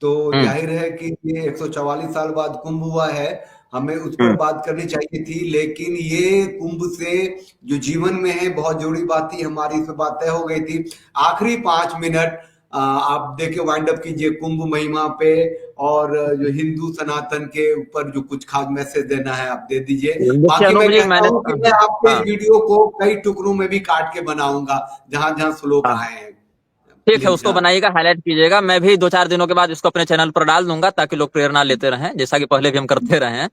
तो जाहिर है कि ये 144 साल बाद कुंभ हुआ है, हमें उस पर बात करनी चाहिए थी, लेकिन ये कुंभ से जो जीवन में है बहुत जरूरी बात थी, हमारी इस पर बात तय हो गई थी। आखिरी 5 मिनट आप देखिए, वाइंड अप कीजिए कुंभ महिमा पे, और जो हिंदू सनातन के ऊपर जो कुछ खास मैसेज देना है आप दे दीजिए। बाकी मैं कहता हूँ कि मैं आपके इस वीडियो को कई टुकड़ों में भी काट के बनाऊंगा, जहां जहां श्लोक आए हैं। ठीक है, उसको बनाइएगा, हाईलाइट कीजिएगा। मैं भी 2-4 दिनों के बाद इसको अपने चैनल पर डाल दूंगा ताकि लोग प्रेरणा लेते रहें, जैसा कि पहले भी हम करते रहे हैं।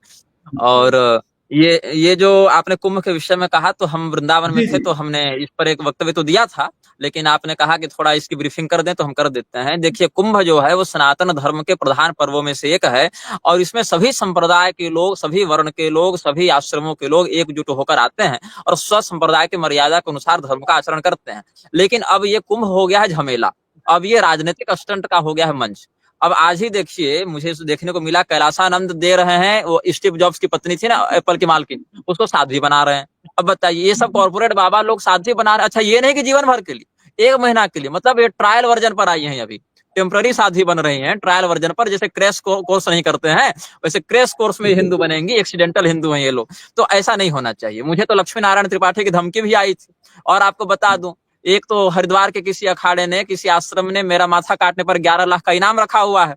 और ये जो आपने कुंभ के विषय में कहा, तो हम वृंदावन में थे तो हमने इस पर एक वक्तव्य तो दिया था, लेकिन आपने कहा कि थोड़ा इसकी ब्रीफिंग कर दें, तो हम कर देते हैं। देखिए, कुंभ जो है वो सनातन धर्म के प्रधान पर्वों में से एक है, और इसमें सभी संप्रदाय के लोग, सभी वर्ण के लोग, सभी आश्रमों के लोग एकजुट होकर आते हैं और स्व संप्रदाय की मर्यादा के अनुसार धर्म का आचरण करते हैं। लेकिन अब ये कुंभ हो गया है झमेला, अब ये राजनीतिक स्टंट का हो गया है मंच। अब आज ही देखिए, मुझे देखने को मिला, कैलाशानंद दे रहे हैं, वो स्टीव जॉब्स की पत्नी थी ना, एप्पल की मालकिन, उसको साध्वी बना रहे हैं। अब बताइए, ये सब कॉर्पोरेट बाबा लोग साध्वी बना रहे हैं। अच्छा, ये नहीं कि जीवन भर के लिए, 1 महीना के लिए, मतलब ये ट्रायल वर्जन पर आई हैं, अभी टेम्पररी साध्वी बन रही हैं ट्रायल वर्जन पर। जैसे क्रैश कोर्स नहीं करते हैं, वैसे क्रैश कोर्स में हिंदू बनेंगी, एक्सीडेंटल हिंदू हैं ये लोग। तो ऐसा नहीं होना चाहिए। मुझे तो लक्ष्मी नारायण त्रिपाठी की धमकी भी आई थी। और आपको बता दूं, एक तो हरिद्वार के किसी अखाड़े ने, किसी आश्रम ने मेरा माथा काटने पर 11 लाख का इनाम रखा हुआ है,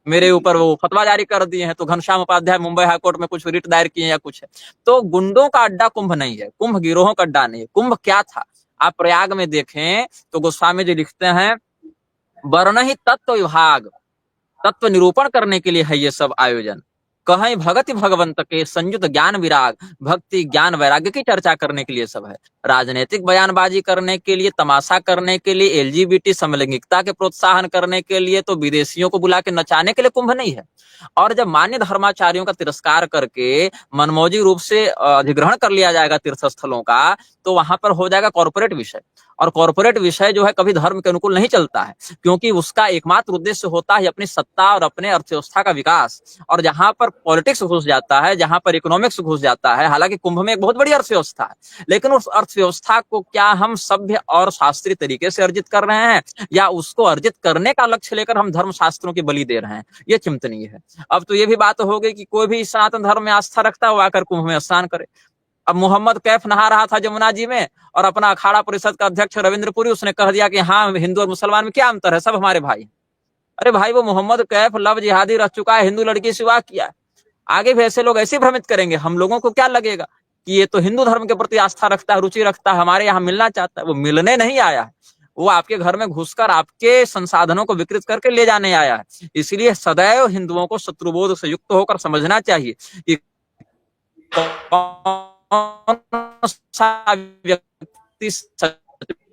मेरे ऊपर वो फतवा जारी कर दिए हैं। तो घनश्याम उपाध्याय मुंबई हाईकोर्ट में कुछ रिट दायर किए या कुछ है। तो गुंडों का अड्डा कुंभ नहीं है, कुंभ गिरोहों का अड्डा नहीं है। कुंभ क्या था, आप प्रयाग में देखें तो गोस्वामी जी लिखते हैं, वर्ण ही तत्व विभाग, तत्व निरूपण करने के लिए है ये सब आयोजन। कहीं भगति भगवंत के संयुक्त ज्ञान विराग, भक्ति ज्ञान वैराग्य की चर्चा करने के लिए सब है। राजनीतिक बयानबाजी करने के लिए, तमाशा करने के लिए, एलजीबीटी समलैंगिकता के प्रोत्साहन करने के लिए, तो विदेशियों को बुला के नचाने के लिए कुंभ नहीं है। और जब मान्य धर्माचार्यों का तिरस्कार करके मनमौजी रूप से अधिग्रहण कर लिया जाएगा तीर्थ स्थलों का, तो वहां पर हो जाएगा कॉर्पोरेट विषय। और कॉर्पोरेट विषय जो है कभी धर्म के अनुकूल नहीं चलता है, क्योंकि उसका एकमात्र उद्देश्य होता है अपनी सत्ता और अपने अर्थव्यवस्था का विकास। और जहां पर पॉलिटिक्स घुस जाता है, जहां पर इकोनॉमिक्स घुस जाता है, हालांकि कुंभ में एक बहुत बड़ी अर्थव्यवस्था है, लेकिन उस अर्थव्यवस्था को क्या हम सभ्य और शास्त्रीय तरीके से अर्जित कर रहे हैं, या उसको अर्जित करने का लक्ष्य लेकर हम धर्म शास्त्रों की बलि दे रहे हैं, ये चिंतनीय है। अब तो ये भी बात हो गई कि कोई भी सनातन धर्म में आस्था रखता है वो आकर कुंभ में स्नान करे। अब मोहम्मद कैफ नहा रहा था जमुना जी में, और अपना अखाड़ा परिषद का अध्यक्ष रविंद्रपुरी, उसने कह दिया कि हाँ, हिंदू और मुसलमान में क्या अंतर है, सब हमारे भाई। अरे भाई, वो मोहम्मद कैफ लव जिहादी रह चुका है, हिंदू लड़की से विवाह किया है। आगे भी ऐसे लोग ऐसे भ्रमित करेंगे, हम लोगों को क्या लगेगा कि ये तो हिंदू धर्म के प्रति आस्था रखता है, रुचि रखता है, हमारे यहाँ मिलना चाहता है। वो मिलने नहीं आया है, वो आपके घर में घुसकर आपके संसाधनों को विकृत करके ले जाने आया है। इसलिए सदैव हिंदुओं को शत्रुबोध से युक्त होकर समझना चाहिए कि कौन सा व्यक्ति सच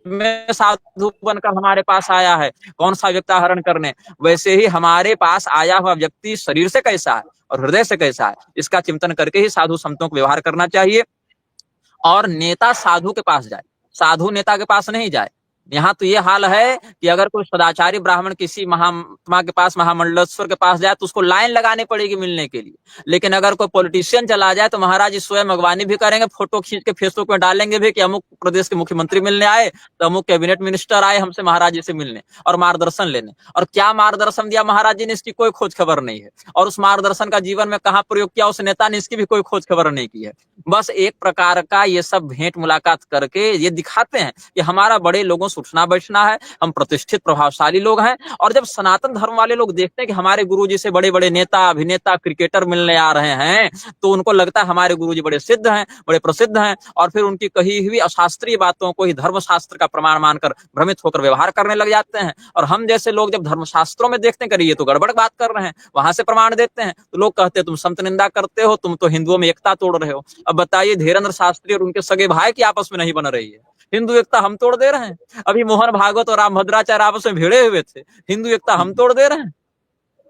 में साधु बनकर हमारे पास आया है, कौन सा व्यक्ति हरण करने, वैसे ही हमारे पास आया हुआ व्यक्ति शरीर से कैसा है और हृदय से कैसा है, इसका चिंतन करके ही साधु संतों को व्यवहार करना चाहिए। और नेता साधु के पास जाए, साधु नेता के पास नहीं जाए। यहाँ तो ये हाल है कि अगर कोई सदाचारी ब्राह्मण किसी महात्मा के पास, महामंडलेश्वर के पास जाए तो उसको लाइन लगानी पड़ेगी मिलने के लिए। लेकिन अगर कोई पॉलिटिशियन चला जाए तो महाराज जी स्वयं अगवानी भी करेंगे, फोटो खींच के फेसबुक में डालेंगे भी कि अमुक प्रदेश के मुख्यमंत्री मिलने आए, तो अमुक कैबिनेट मिनिस्टर आए हमसे महाराज जी से मिलने और मार्गदर्शन लेने। और क्या मार्गदर्शन दिया महाराज जी ने, इसकी कोई खोज खबर नहीं है। और उस मार्गदर्शन का जीवन में कहाँ प्रयोग किया उस नेता ने, इसकी भी कोई खोज खबर नहीं की है। बस एक प्रकार का ये सब भेंट मुलाकात करके ये दिखाते हैं कि हमारा बड़े लोगों से उठना बैठना है, हम प्रतिष्ठित प्रभावशाली लोग हैं। और जब सनातन धर्म वाले लोग देखते हैं कि हमारे गुरुजी से बड़े बड़े नेता, अभिनेता, क्रिकेटर मिलने आ रहे हैं, तो उनको लगता है हमारे गुरुजी बड़े सिद्ध हैं, बड़े प्रसिद्ध हैं, और फिर उनकी कही हुई अशास्त्रीय बातों को ही धर्मशास्त्र का प्रमाण मानकर भ्रमित होकर व्यवहार करने लग जाते हैं। और हम जैसे लोग जब धर्मशास्त्रों में देखते हैं कि ये तो गड़बड़ बात कर रहे हैं, वहां से प्रमाण देते हैं, तो लोग कहते हैं तुम संत निंदा करते हो, तुम तो हिंदुओं में एकता तोड़ रहे हो। अब बताइए, धीरेन्द्र शास्त्री और उनके सगे भाई की आपस में नहीं बन रही है, हिंदू एकता हम तोड़ दे रहे हैं। अभी मोहन भागवत और रामभद्राचार्य आपस में भिड़े हुए थे, हिंदू एकता हम तोड़ दे रहे हैं।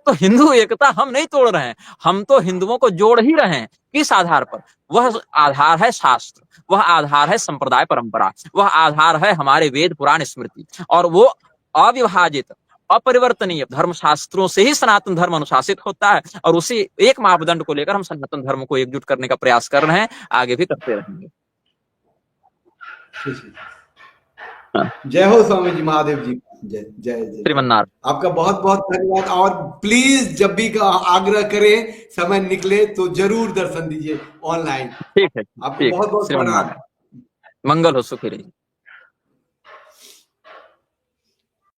तो हिंदू एकता हम नहीं तोड़ रहे हैं, हम तो हिंदुओं को जोड़ ही रहे हैं। किस आधार पर? वह आधार है शास्त्र, वह आधार है संप्रदाय परंपरा, वह आधार है हमारे वेद पुराण स्मृति, और वो अविभाजित अपरिवर्तनीय धर्मशास्त्रों से ही सनातन धर्म अनुशासित होता है। और उसी एक मापदंड को लेकर हम सनातन धर्म को एकजुट करने का प्रयास कर रहे हैं, आगे भी करते रहेंगे। जय हो स्वामी जी, महादेव जी, जय जय जय श्रीमन्नारायण। आपका बहुत बहुत धन्यवाद। और प्लीज जब भी आग्रह करें, समय निकले तो जरूर दर्शन दीजिए ऑनलाइन। ठीक है, आपको बहुत बहुत प्रणाम। मंगल हो, सुखी रहिए।